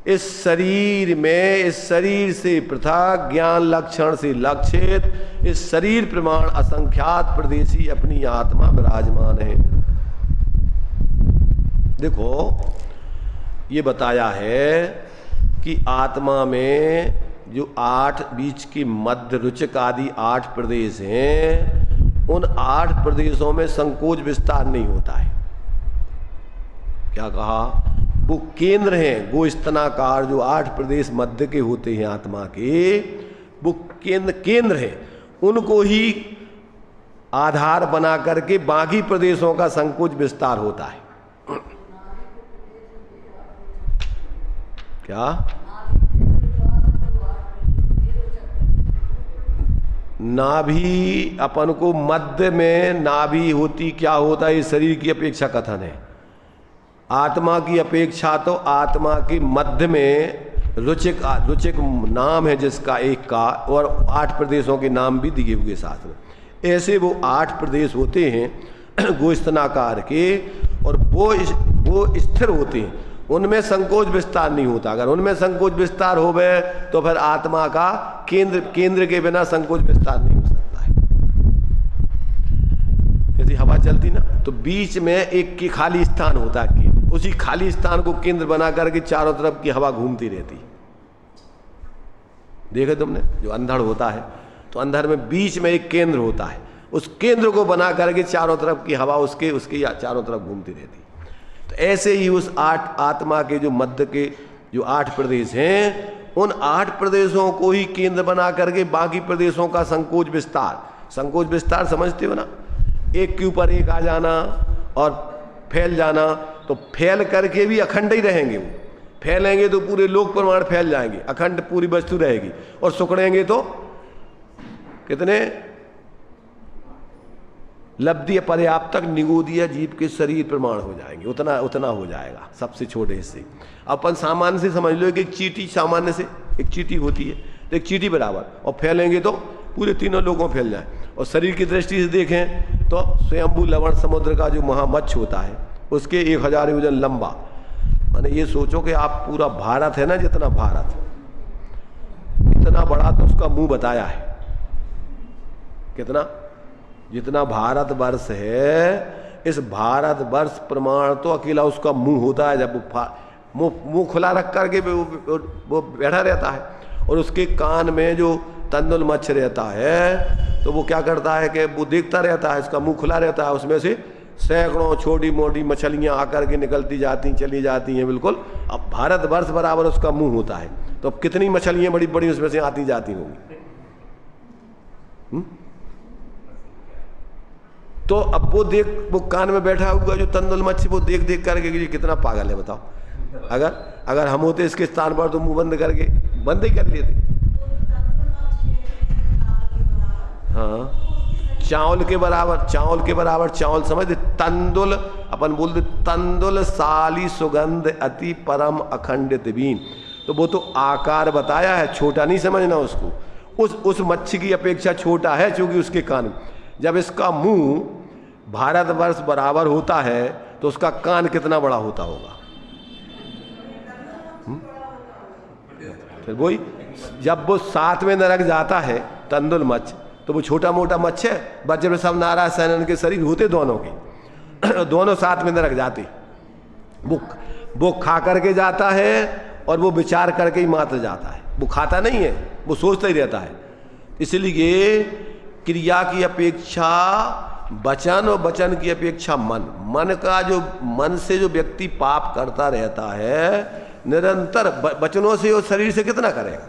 इस शरीर में, इस शरीर से पृथक ज्ञान लक्षण से लक्षित इस शरीर प्रमाण असंख्यात प्रदेशी अपनी आत्मा विराजमान है। देखो ये बताया है कि आत्मा में जो 8 बीच की मध्य रुचक आदि 8 प्रदेश हैं, उन 8 प्रदेशों में संकोच विस्तार नहीं होता है। क्या कहा? वो केंद्र हैं, वो स्तनाकार जो 8 प्रदेश मध्य के होते हैं आत्मा के, वो केंद्र हैं, उनको ही आधार बना करके बाकी प्रदेशों का संकोच विस्तार होता है। क्या? नाभि अपन को मध्य में नाभि होती, क्या होता है? शरीर की अपेक्षा कथन है। आत्मा की अपेक्षा तो आत्मा के मध्य में रुचिक नाम है जिसका एक का, और 8 प्रदेशों के नाम भी दिए हुए साथ में। ऐसे वो 8 प्रदेश होते हैं गोस्तनाकार के, और वो स्थिर होते हैं, उनमें संकोच विस्तार नहीं होता। अगर उनमें संकोच विस्तार हो गए तो फिर आत्मा का केंद्र के बिना संकोच विस्तार नहीं हो सकता है। यदि हवा चलती ना तो बीच में एक की खाली स्थान होता है, उसी खाली स्थान को केंद्र बना करके चारों तरफ की हवा घूमती रहती। देखा तुमने? जो अंधड़ होता है तो अंधड़ में बीच में एक केंद्र होता है, उस केंद्र को बना करके चारों तरफ की हवा उसके चारों तरफ घूमती रहती। तो ऐसे ही उस 8 आत्मा के जो मध्य के जो 8 प्रदेश हैं, उन 8 प्रदेशों को ही केंद्र बना करके बाकी प्रदेशों का संकोच विस्तार समझते हो ना? एक के ऊपर एक आ जाना और फैल जाना, तो फैल करके भी अखंड ही रहेंगे। वो फैलेंगे तो पूरे लोक प्रमाण फैल जाएंगे, अखंड पूरी वस्तु रहेगी, और सुकड़ेंगे तो कितने लब्धि पर्याप्त तक निगोदीय जीव के शरीर प्रमाण हो जाएंगे, उतना हो जाएगा सबसे छोटे हिस्से। अपन सामान्य से समझ लो कि एक चींटी, सामान्य से एक चींटी होती है तो एक चींटी बराबर, और फैलेंगे तो पूरे तीनों लोगों फैल जाए। और शरीर की दृष्टि से देखें तो स्वयंभू लवण समुद्र का जो महामच्छ होता है उसके 1000 योजन लंबा, माने ये सोचो कि आप पूरा भारत है ना, जितना भारत इतना बड़ा, तो उसका मुंह बताया है कितना जितना भारतवर्ष है, इस भारतवर्ष प्रमाण तो अकेला उसका मुंह होता है। जब वो मुंह खुला रख करके वो बैठा रहता है, और उसके कान में जो तंदुल मच्छ रहता है तो वो क्या करता है कि वो देखता रहता है, इसका मुंह खुला रहता है, उसमें से सैकड़ों छोटी मोटी मछलियां आकर के निकलती जाती चली जाती हैं बिल्कुल। अब भारतवर्ष बराबर उसका मुंह होता है, तो अब कितनी मछलियां बड़ी बड़ी उसमें से आती जाती होंगी। तो अब वो कान में बैठा हुआ जो तंदुल मच्छी, वो देख देख करके ये कितना पागल है बताओ। अगर हम होते इसके स्थान पर तो मुंह बंद करके बंद ही कर लेते। हाँ, चावल के बराबर चावल समझ, तंदुल अपन बोलते तंदुल साली सुगंध अति परम अखंडित बीन। तो वो तो आकार बताया है, छोटा नहीं समझना उसको। उस मच्छी की अपेक्षा छोटा है, क्योंकि उसके कान, जब इसका मुंह भारतवर्ष बराबर होता है तो उसका कान कितना बड़ा होता होगा। फिर वही, जब वो 7वें नरक जाता है तंदुल मच्छ, तो वो छोटा मोटा मच्छ है। बच्चे सब नारायण सैनन के शरीर होते दोनों के दोनों 7वें नरक जाते। वो खा करके जाता है और वो विचार करके ही मात्र जाता है। वो खाता नहीं है, वो सोचता ही रहता है। इसलिए क्रिया की अपेक्षा वचन और वचन की अपेक्षा मन से जो व्यक्ति पाप करता रहता है निरंतर, वचनों से और शरीर से कितना करेगा।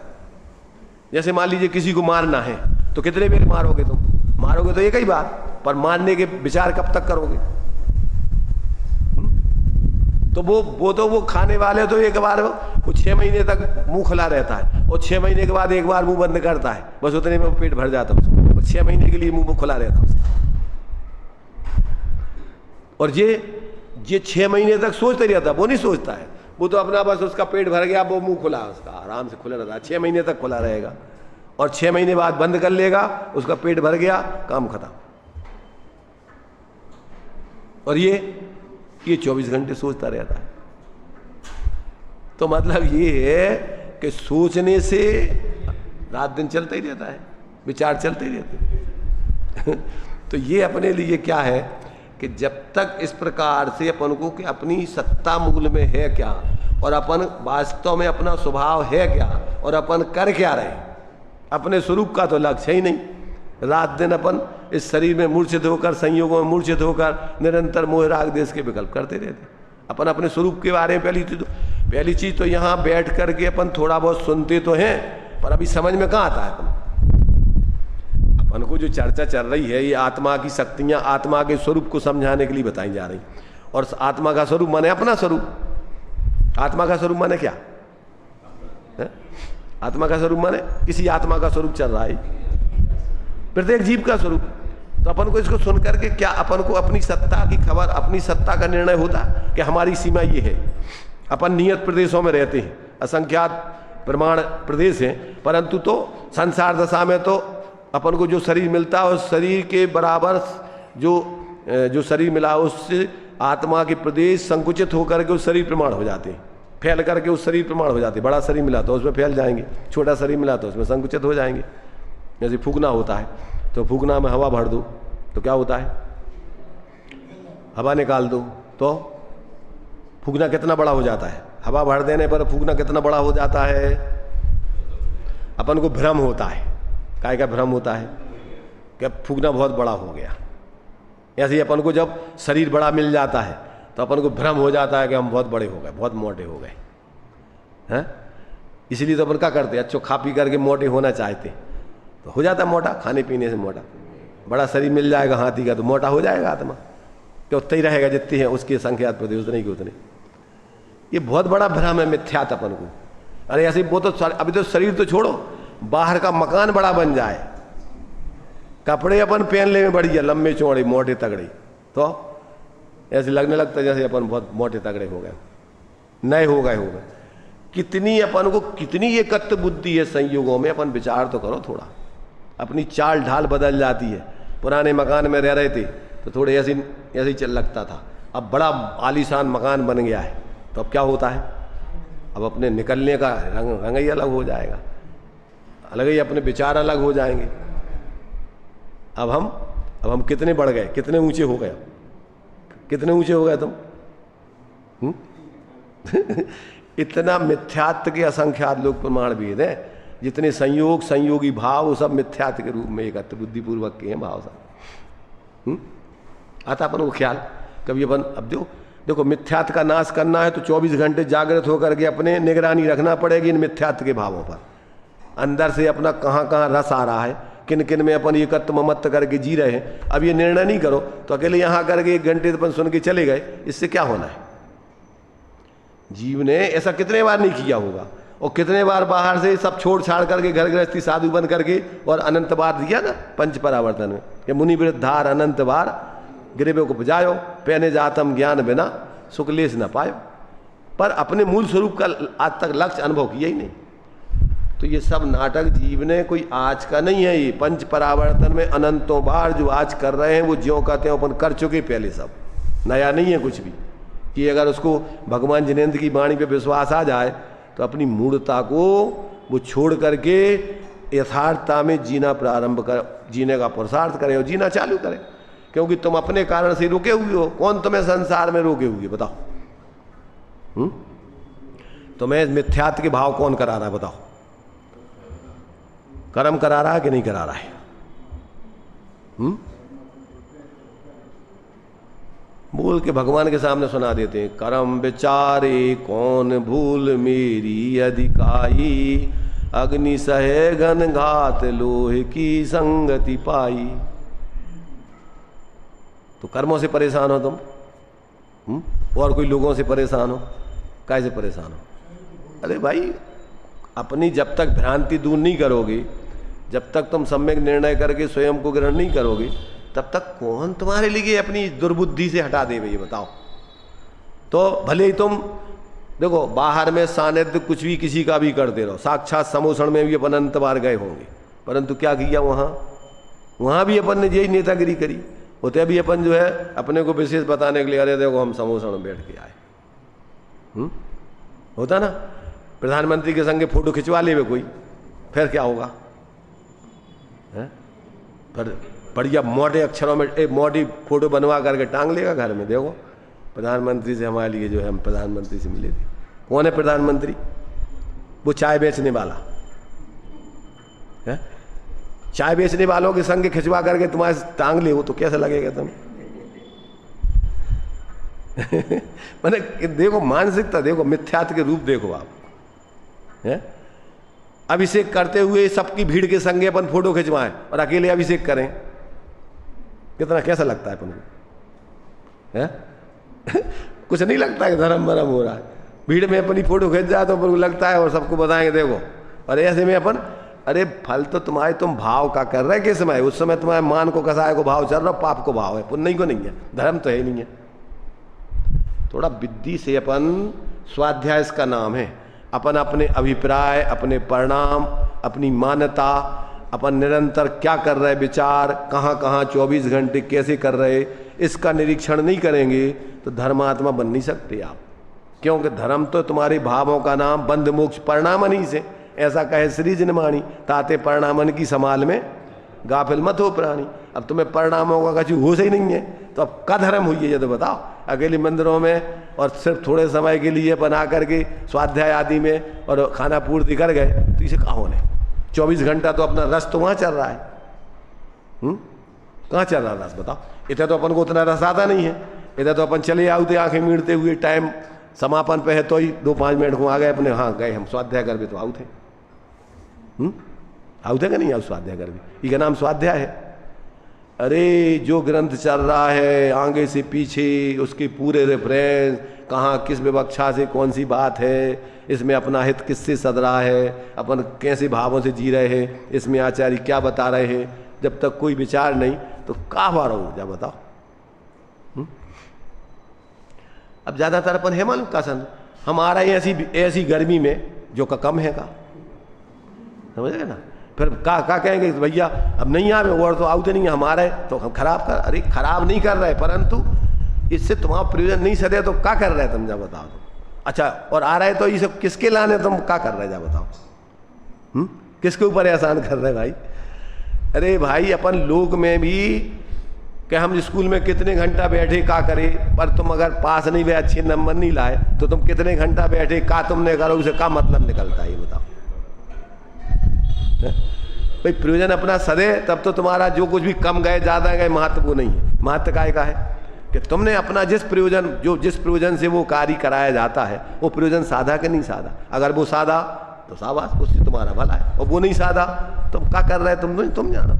जैसे मान लीजिए किसी को मारना है तो कितने बार मारोगे तुम? मारोगे तो एक ही बार, पर मारने के विचार कब तक करोगे? तो वो खाने वाले तो एक बार वो 6 महीने तक मुंह खुला रहता है, और 6 महीने के बाद एक बार मुंह बंद करता है, बस उतने में वो पेट भर जाता है, और 6 महीने के लिए मुंह खुला रहता है। और ये 6 महीने तक सोचते रहता, वो नहीं सोचता है, वो तो अपना बस उसका पेट भर गया, वो मुंह खुला, उसका आराम से खुला रहता है, 6 महीने तक खुला रहेगा, और 6 महीने बाद बंद कर लेगा, उसका पेट भर गया, काम खत्म। और ये 24 घंटे सोचता रहता है। तो मतलब ये है कि सोचने से रात दिन चलता ही रहता है, विचार चलते ही रहते हैं। तो ये अपने लिए क्या है कि जब तक इस प्रकार से अपन को कि अपनी सत्ता मूल में है क्या, और अपन वास्तव में अपना स्वभाव है क्या, और अपन कर क्या रहे, अपने स्वरूप का तो लक्ष्य ही नहीं। रात दिन अपन इस शरीर में मूर्छित होकर, संयोगों में मूर्छित होकर निरंतर मोह राग देश के विकल्प करते रहते। अपन अपने स्वरूप के बारे में पहली चीज तो यहाँ बैठ करके अपन थोड़ा बहुत सुनते तो हैं, पर अभी समझ में कहाँ आता है अपन को जो चर्चा चल रही है, ये आत्मा की शक्तियाँ आत्मा के स्वरूप को समझाने के लिए बताई जा रही। और आत्मा का स्वरूप माने अपना स्वरूप। आत्मा का स्वरूप माने क्या है? आत्मा का स्वरूप माने किसी आत्मा का स्वरूप चल रहा है, प्रत्येक जीव का स्वरूप। तो अपन को इसको सुन करके क्या अपन को अपनी सत्ता की खबर, अपनी सत्ता का निर्णय होता कि हमारी सीमा ये है। अपन नियत प्रदेशों में रहते हैं, असंख्यात प्रमाण प्रदेश हैं, परंतु तो संसार दशा में तो अपन को जो शरीर मिलता है उस शरीर के बराबर जो शरीर मिला उससे आत्मा के प्रदेश संकुचित होकर के उस शरीर प्रमाण हो जाते हैं, फैल करके उस शरीर प्रमाण हो जाते हैं। बड़ा शरीर मिला तो उसमें फैल जाएंगे, छोटा शरीर मिला तो उसमें संकुचित हो जाएंगे। जैसे फूकना होता है तो फूकना में हवा भर दो तो क्या होता है, हवा निकाल दो तो फूकना कितना बड़ा हो जाता है। हवा भर देने पर फूकना कितना बड़ा हो जाता है। अपन को भ्रम होता है, काय का भ्रम होता है कि फूकना बहुत बड़ा हो गया। ऐसे ही अपन को जब शरीर बड़ा मिल जाता है तो अपन को भ्रम हो जाता है कि हम बहुत बड़े हो गए, बहुत मोटे हो गए हैं। इसलिए तो अपन क्या करते हैं, अच्छो खा पी करके मोटे होना चाहते, तो हो जाता मोटा, खाने पीने से मोटा। बड़ा शरीर मिल जाएगा हाथी का तो मोटा हो जाएगा आत्मा, तो उतना ही रहेगा जितनी है उसकी संख्या प्रदेश उतने की उतने। ये बहुत बड़ा भ्रम है, मिथ्यात अपन को। अरे ऐसे वो तो अभी तो शरीर तो छोड़ो, बाहर का मकान बड़ा बन जाए, कपड़े अपन पहन ले में बढ़िया लंबे चौड़े मोटे तगड़े, तो ऐसे लगने लगता है जैसे अपन बहुत मोटे तगड़े हो गए, नए हो गए। कितनी अपन को कितनी एकत्र बुद्धि है संयोगों में, अपन विचार तो करो थोड़ा। अपनी चाल ढाल बदल जाती है। पुराने मकान में रह रहे थे तो थोड़े ऐसे ही चल लगता था, अब बड़ा आलीशान मकान बन गया है तो अब क्या होता है, अब अपने निकलने का रंग ही अलग हो जाएगा, अलग ही अपने विचार अलग हो जाएंगे। अब अब हम कितने बढ़ गए, कितने ऊंचे हो गए, कितने ऊंचे हो गए तुम? इतना मिथ्यात्व के असंख्यात लोग प्रमाण भेद है, जितने संयोग संयोगी भाव वो सब मिथ्यात्व के रूप में एकत्र बुद्धिपूर्वक के हैं भाव सब। आता अपन को ख्याल कभी अपन, अब जो देखो मिथ्यात्व का नाश करना है तो 24 घंटे जागृत होकर के अपने निगरानी रखना पड़ेगी इन मिथ्यात्व के भावों पर। अंदर से अपना कहाँ कहाँ रस आ रहा है, किन किन में अपन एकत्व ममत्व करके जी रहे हैं। अब ये निर्णय नहीं करो तो अकेले यहाँ करके 1 घंटे अपन सुन के चले गए, इससे क्या होना है? जीव ने ऐसा कितने बार नहीं किया होगा, और कितने बार बाहर से सब छोड़ छाड़ करके घर गृहस्थी साधु बन करके, और अनंत बार दिया ना पंच परावर्तन में, ये मुनि वृद्धार अनंत बार गिरेबे को बजायो, पहने जातम ज्ञान बिना सुकलेश न पायो। पर अपने मूल स्वरूप का आज तक लक्ष्य अनुभव किया ही नहीं। तो ये सब नाटक जीव ने कोई आज का नहीं है, ये पंच परावर्तन में अनंतों बार जो आज कर रहे हैं वो ज्यों कहते हैं अपन कर चुके पहले, सब नया नहीं है कुछ भी। कि अगर उसको भगवान जिनेंद्र की वाणी पे विश्वास आ जाए तो अपनी मूढ़ता को वो छोड़ करके यथार्थता में जीना प्रारंभ कर, जीने का पुरुषार्थ करे और जीना चालू करे। क्योंकि तुम अपने कारण से रुके हुए हो, कौन तुम्हें संसार में रोके हुए बताओ? तुम्हें मिथ्यात्व के भाव कौन करा रहा है बताओ? कर्म करा रहा है कि नहीं करा रहा है? बोल के भगवान के सामने सुना देते हैं, कर्म विचारे कौन भूल मेरी अधिकाई, अग्नि सहे घन घात लोहे की संगति पाई। तो कर्मों से परेशान हो तुम, और कोई लोगों से परेशान हो, कैसे परेशान हो? अरे भाई अपनी जब तक भ्रांति दूर नहीं करोगे, जब तक तुम सम्यक निर्णय करके स्वयं को ग्रहण नहीं करोगे, तब तक कौन तुम्हारे लिए अपनी दुर्बुद्धि से हटा दे ये बताओ? तो भले ही तुम देखो बाहर में सानिध्य कुछ भी किसी का भी करते रहो, साक्षात समोषण में भी अपन अनंत बार गए होंगे, परंतु क्या किया वहां भी अपन ने यही नेतागिरी करी। होते भी अपन जो है अपने को विशेष बताने के लिए, अरे देखो हम समोषण में बैठ के आए। होता ना, प्रधानमंत्री के संगे फोटो खिंचवा ले कोई, फिर क्या होगा? पर बढ़िया मोटे अक्षरों में एक मोटी फोटो बनवा करके टांग लेगा घर में, देखो प्रधानमंत्री से हमारे लिए जो है, हम प्रधानमंत्री से मिले थे। कौन है प्रधानमंत्री? वो चाय बेचने वाला है। चाय बेचने वालों के संग खिंचवा करके तुम्हारे टांग ले, वो तो कैसा लगेगा तुम? मैंने देखो मानसिकता देखो, मिथ्यात्व के रूप देखो आप है? अभिषेक करते हुए सबकी भीड़ के संगे अपन फोटो खिंचवाएं और अकेले अभिषेक करें, कितना कैसा लगता है अपन को? है? कुछ नहीं लगता है कि धर्म भरम हो रहा है। भीड़ में अपनी फोटो खींच जाए तो अपन को लगता है और सबको बताएंगे देखो। और ऐसे में अपन, अरे फल तो तुम्हारे, तुम भाव का कर रहे किस समय? उस समय तुम्हारे मान को कसाय को भाव चल रहा, पाप को भाव है, पुण्य को नहीं है, धर्म तो है नहीं है। थोड़ा विद्धि से अपन, स्वाध्याय इसका नाम है, अपन अपने अभिप्राय, अपने परिणाम, अपनी मान्यता, अपन निरंतर क्या कर रहे विचार, कहाँ कहाँ 24 घंटे कैसे कर रहे, इसका निरीक्षण नहीं करेंगे तो धर्मात्मा बन नहीं सकते आप। क्योंकि धर्म तो तुम्हारे भावों का नाम बंध मोक्ष परिणामन ही से, ऐसा कहे श्री जिनमानी, ताते परिणामन की संभाल में गाफिल मत हो प्राणी। अब तुम्हें परिणामों का कछु होश ही नहीं है तो अब का धर्म हुई है ये तो बताओ? अकेले मंदिरों में और सिर्फ थोड़े समय के लिए बना करके स्वाध्याय आदि में और खाना पूर्ति कर गए तो इसे कहाँ होने? 24 घंटा तो अपना रस तो वहाँ चल रहा है। कहाँ चल रहा रस बताओ? इधर तो अपन को उतना रस आता नहीं है, इधर तो अपन चले आते आंखें मीड़ते हुए, टाइम समापन पे है तो ही 2-5 मिनट को आ गए अपने, हाँ गए हम स्वाध्याय कर भी तो आउट है। आउट है कि नहीं? आउट स्वाध्याय कर भी, इसका नाम स्वाध्याय है। अरे जो ग्रंथ चल रहा है आगे से पीछे, उसके पूरे रेफरेंस, कहाँ किस विवक्षा से कौन सी बात है, इसमें अपना हित किससे सद रहा है, अपन कैसे भावों से जी रहे हैं, इसमें आचार्य क्या बता रहे हैं, जब तक कोई विचार नहीं तो का बार हो जा बताओ? अब ज़्यादातर अपन है मालूम का सन, हम आ रहे हैं ऐसी गर्मी में जो का कम है का, समझ गए ना? फिर का कहेंगे भैया अब नहीं आवे और तो आउते नहीं हमारे तो हम खराब कर, अरे खराब नहीं कर रहे परंतु इससे तुम्हारा प्रयोजन नहीं सदे तो क्या कर रहे तुम जा बताओ? तो अच्छा और आ रहे तो ये सब किसके लाने तुम क्या कर रहे जा बताओ? किसके ऊपर एहसान कर रहे भाई? अरे भाई अपन लोक में भी कि हम स्कूल में कितने घंटा बैठे का करे, पर तुम अगर पास नहीं हुए, अच्छे नंबर नहीं लाए, तो तुम कितने घंटा बैठे का तुमने करो, उसे का मतलब निकलता है ये बताओ। भाई प्रयोजन अपना सदे, तब तो तुम्हारा जो कुछ भी कम गए ज्यादा गए महत्व वो नहीं है। महत्व काय का है कि तुमने अपना जिस प्रयोजन से वो कार्य कराया जाता है वो प्रयोजन साधा कि नहीं साधा। अगर वो साधा तो शाबाश, उससे तुम्हारा भला है, और वो नहीं साधा तुम क्या कर रहे हैं तुम जानो।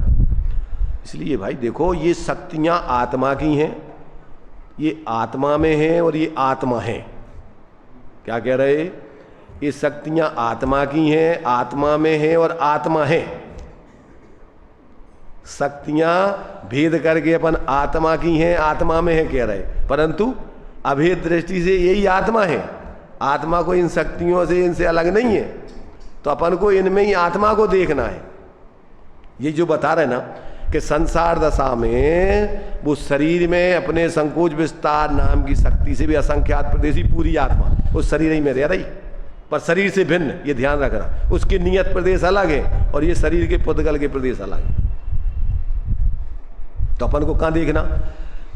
इसलिए भाई देखो, ये शक्तियां आत्मा की हैं, ये आत्मा में हैं और ये आत्मा है। क्या कह रहे, ये शक्तियां आत्मा की हैं, आत्मा में हैं और आत्मा है। शक्तियां भेद करके अपन आत्मा की हैं, आत्मा में है कह रहे, परंतु अभेद दृष्टि से यही आत्मा है। आत्मा को इन शक्तियों से, इनसे अलग नहीं है, तो अपन को इनमें ही आत्मा को देखना है। ये जो बता रहे ना कि संसार दशा में वो शरीर में अपने संकोच विस्तार नाम की शक्ति से भी असंख्यात प्रदेशी पूरी आत्मा उस शरीर ही में रह रही, पर शरीर से भिन्न, ये ध्यान रखना। उसके नियत प्रदेश अलग है और ये शरीर के पुद्गल के प्रदेश अलग है। तो अपन को कहाँ देखना,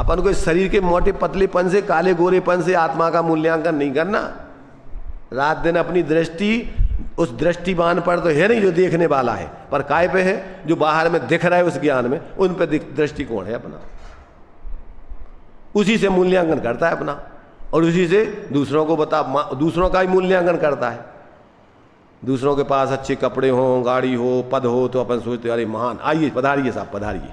अपन को इस शरीर के मोटे पतलेपन से, काले गोरेपन से आत्मा का मूल्यांकन नहीं करना। रात दिन अपनी दृष्टि उस दृष्टिबान पर तो है नहीं जो देखने वाला है, पर काय पे है, जो बाहर में दिख रहा है उस ज्ञान में, उन पे दृष्टिकोण है अपना, उसी से मूल्यांकन करता है अपना, और उसी से दूसरों को दूसरों का ही मूल्यांकन करता है। दूसरों के पास अच्छे कपड़े हो, गाड़ी हो, पद हो, तो अपन सोचते अरे महान, आइए पधारिए साहब पधारिए।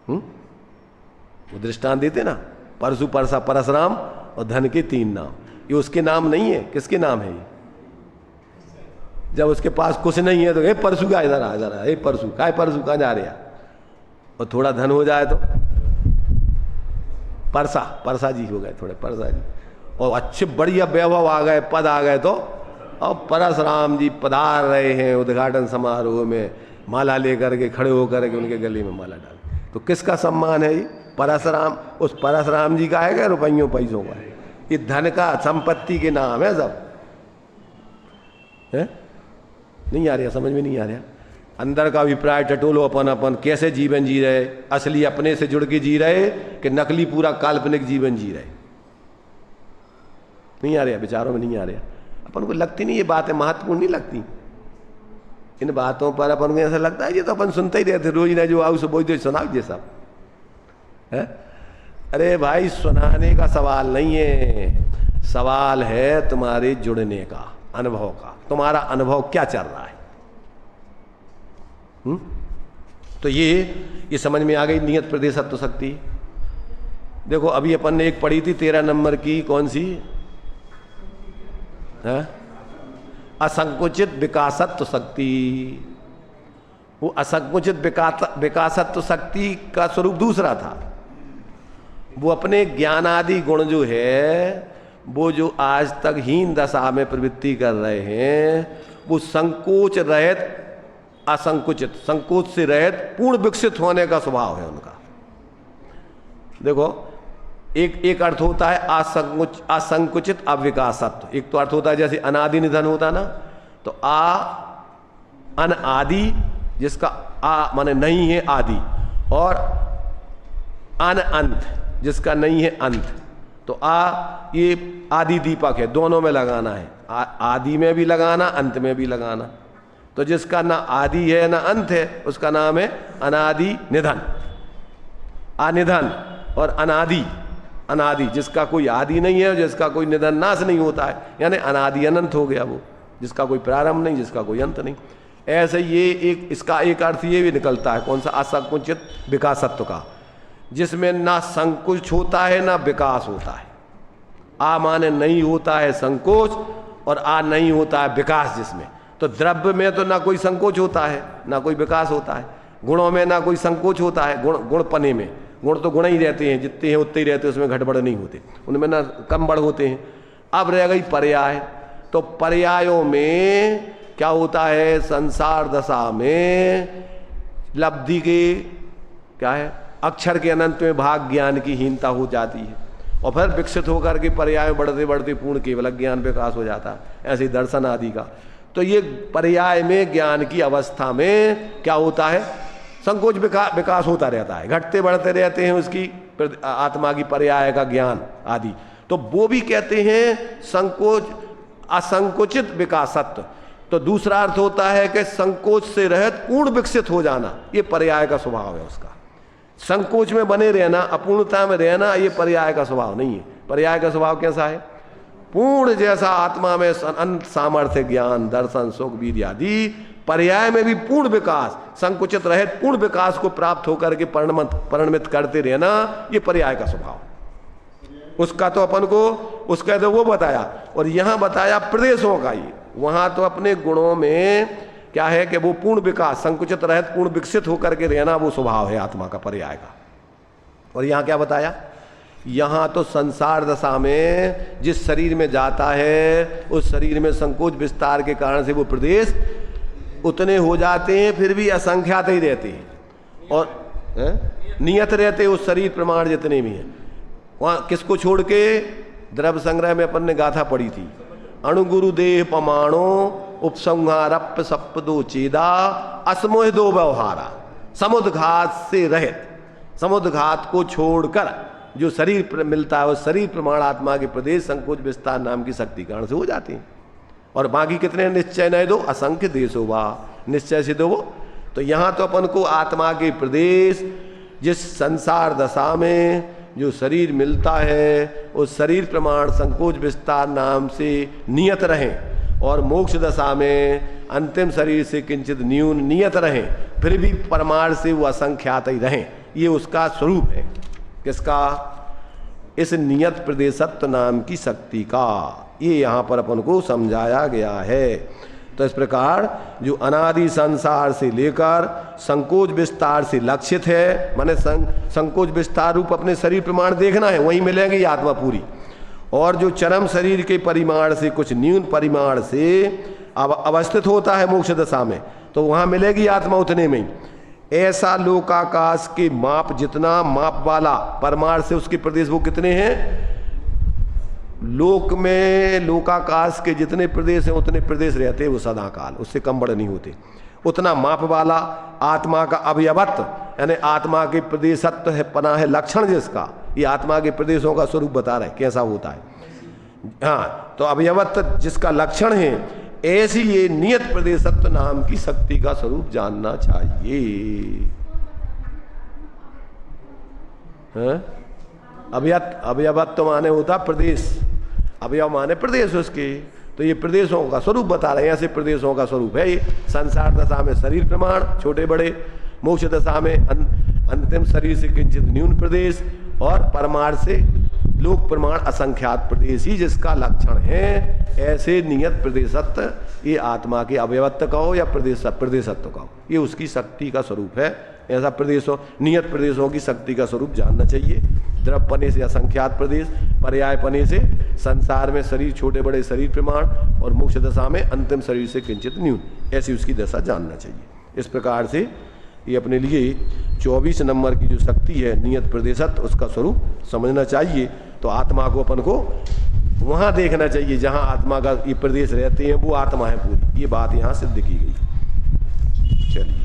वो दृष्टांत देते ना, परसु परसा परशुराम और धन के 3 नाम। ये उसके नाम नहीं है, किसके नाम है ये? जब उसके पास कुछ नहीं है तो हे परसु का इधर आ, इधर हे परसु का, परसु कहाँ जा रहे हैं? और थोड़ा धन हो जाए तो परसा जी हो गए, थोड़े परसा जी, और अच्छे बढ़िया वैभव आ गए, पद आ गए, तो अब परशुराम जी पधार रहे हैं उद्घाटन समारोह में, माला लेकर के खड़े होकर के उनके गले में माला डाल। तो किसका सम्मान है ये? परशुराम, उस परशुराम जी का है क्या रुपयों पैसों का? ये धन का, संपत्ति के नाम है सब है? नहीं आ रहा, समझ में नहीं आ रहा। अंदर का अभिप्राय टटोलो अपन अपन, कैसे जीवन जी रहे, असली अपने से जुड़ के जी रहे कि नकली पूरा काल्पनिक जीवन जी रहे? नहीं आ रहा, विचारों में नहीं आ रहा। अपन को लगती नहीं ये बातें महत्वपूर्ण नहीं लगती। इन बातों पर अपन को ऐसा लगता है ये तो अपन सुनते ही रहते रोज ना, जो आओ सो बोलते सुनाओ ये सब है। अरे भाई सुनाने का सवाल नहीं है, सवाल है तुम्हारे जुड़ने का, अनुभव का। तुम्हारा अनुभव क्या चल रहा है? तो ये समझ में आ गई नियत प्रदेशत्व शक्ति। देखो अभी अपन ने एक पढ़ी थी 13 नंबर की, कौन सी है? असंकुचित विकासत्व शक्ति। वो असंकुचित विकासत्व शक्ति का स्वरूप दूसरा था। वो अपने ज्ञान आदि गुण जो है, वो जो आज तक हीन दशा में प्रवृत्ति कर रहे हैं, वो संकोच रहित, असंकुचित, संकोच से रहित पूर्ण विकसित होने का स्वभाव है उनका। देखो एक अर्थ होता है असंकुचित अविकासत्व। एक तो अर्थ होता है जैसे अनादि निधन होता ना, तो अन आदि, जिसका आ माने नहीं है आदि, और अन अंत, जिसका नहीं है अंत। तो ये आदि दीपक है, दोनों में लगाना है, आदि में भी लगाना, अंत में भी लगाना। तो जिसका ना आदि है ना अंत है, उसका नाम है अनादि निधन। अनिधन और अनादि, अनादि जिसका कोई आदि नहीं है, जिसका कोई निधन नाश नहीं होता है, यानी अनादि अनंत हो गया वो, जिसका कोई प्रारंभ नहीं, जिसका कोई अंत नहीं। ऐसे ये एक, इसका एक अर्थ ये भी निकलता है, कौन सा? असंकुचित विकासत्व का, जिसमें ना संकोच होता है ना विकास होता है। आ माने नहीं होता है संकोच, और आ नहीं होता है विकास जिसमें। तो द्रव्य में तो ना कोई संकोच होता है ना कोई विकास होता है, गुणों में ना कोई संकोच होता है, गुणपने में गुण तो गुण ही रहते हैं, जितने हैं उतने ही रहते हैं, उसमें घटबड़ नहीं होते, उनमें ना कम बढ़ होते हैं। अब रह गई पर्याय। तो पर्यायों में क्या होता है? संसार दशा में लब्धि के क्या है, अक्षर के अनंत में भाग ज्ञान की हीनता हो जाती है, और फिर विकसित होकर के पर्याय बढ़ते बढ़ते पूर्ण केवल ज्ञान विकास हो जाता है, ऐसे दर्शन आदि का। तो ये पर्याय में ज्ञान की अवस्था में क्या होता है? संकोच विकास होता रहता है, घटते बढ़ते रहते हैं उसकी आत्मा की पर्याय का ज्ञान आदि। तो वो भी कहते हैं संकोच असंकुचित विकासत्व। तो दूसरा अर्थ होता है कि संकोच से रहित पूर्ण विकसित हो जाना, ये पर्याय का स्वभाव है उसका। संकोच में बने रहना, अपूर्णता में रहना, ये पर्याय का स्वभाव नहीं है। पर्याय का स्वभाव कैसा है? पूर्ण जैसा आत्मा में अनंत सामर्थ्य, ज्ञान, दर्शन, सुख, वीर्य आदि, पर्याय में भी पूर्ण विकास, संकुचित रहित पूर्ण विकास को प्राप्त होकर के परिणमित करते रहना, ये पर्याय का स्वभाव। उसका तो अपन को उसका तो वो बताया, और यहां बताया प्रदेशों का ही। वहां तो अपने गुणों में क्या है कि वो पूर्ण विकास, संकुचित रहित पूर्ण विकसित होकर के रहना, वो स्वभाव है आत्मा का, पर्याय का। और यहां क्या बताया? यहां तो संसार दशा में जिस शरीर में जाता है, उस शरीर में संकोच विस्तार के कारण से वो प्रदेश उतने हो जाते हैं, फिर भी असंख्यात ही रहते हैं और नियत रहते उस शरीर प्रमाण जितने भी हैं। वहाँ किसको छोड़ के? द्रव्य संग्रह में अपन ने गाथा पढ़ी थी, अणुगुरु देह पमाणो उपसंहारप्य सप्पदो चेदा असमोह दो व्यवहारा। समुद्घात से रहित, समुद्घात को छोड़कर जो शरीर मिलता है, उस शरीर प्रमाण आत्मा के प्रदेश संकोच विस्तार नाम की शक्ति कारण से हो जाते हैं। और बाकी कितने? निश्चय न दो असंख्य देशो वा, निश्चय से दो वो। तो यहां तो अपन को आत्मा के प्रदेश, जिस संसार दशा में जो शरीर मिलता है, उस शरीर प्रमाण संकोच विस्तार नाम से नियत रहें, और मोक्ष दशा में अंतिम शरीर से किंचित न्यून नियत रहें, फिर भी परमाण से वो असंख्यात ही रहें। ये उसका स्वरूप है। किसका? इस नियत प्रदेशत्व नाम की शक्ति का। ये यहाँ पर अपन को समझाया गया है। तो इस प्रकार जो अनादि संसार से लेकर संकोच विस्तार से लक्षित है, माने संकोच विस्तार रूप अपने शरीर प्रमाण देखना है, वहीं मिलेगी आत्मा पूरी। और जो चरम शरीर के परिमाण से कुछ न्यून परिमाण से अवस्थित होता है मोक्ष दशा में, तो वहाँ मिलेगी आत्मा उतने में ही। ऐसा लोकाकाश के माप जितना माप वाला परमाण से उसके प्रदेश वो कितने हैं? लोक में लोकाकाश के जितने प्रदेश हैं उतने प्रदेश रहते हैं वो सदा काल, उससे कम बड़े नहीं होते। उतना माप वाला आत्मा का अवयवत्व, यानी आत्मा के प्रदेशत्व है, पना है लक्षण जिसका, ये आत्मा के प्रदेशों का स्वरूप बता रहे कैसा होता है। हाँ, तो अवयवत्व जिसका लक्षण है, ऐसी ये नियत प्रदेशत्व नाम की शक्ति का स्वरूप जानना चाहिए। अवयवत्व माने होता प्रदेश, अवयव माने प्रदेश उसके। तो ये प्रदेशों का स्वरूप बता रहे हैं, ऐसे प्रदेशों का स्वरूप है ये। संसार दशा में शरीर प्रमाण छोटे बड़े, मोक्ष दशा में अंतिम शरीर से किंचित न्यून प्रदेश, और परमार्थ से लोक प्रमाण असंख्यात प्रदेश ही जिसका लक्षण है। ऐसे नियत प्रदेशत्व ये आत्मा के अवयवत्व का हो या प्रदेशत्व का हो, ये उसकी शक्ति का स्वरूप है। ऐसा प्रदेशों नियत प्रदेशों की शक्ति का स्वरूप जानना चाहिए। द्रव्यपने से असंख्यात प्रदेश, पर्यायपने से संसार में शरीर छोटे बड़े शरीर प्रमाण, और मोक्ष दशा में अंतिम शरीर से किंचित न्यून, ऐसी उसकी दशा जानना चाहिए। इस प्रकार से ये अपने लिए 24 नंबर की जो शक्ति है नियत प्रदेशत्व, उसका स्वरूप समझना चाहिए। तो आत्मा को अपन को वहाँ देखना चाहिए जहाँ आत्मा का ये प्रदेश रहते हैं, वो आत्मा है पूरी। ये बात यहाँ सिद्ध की गई। चलिए।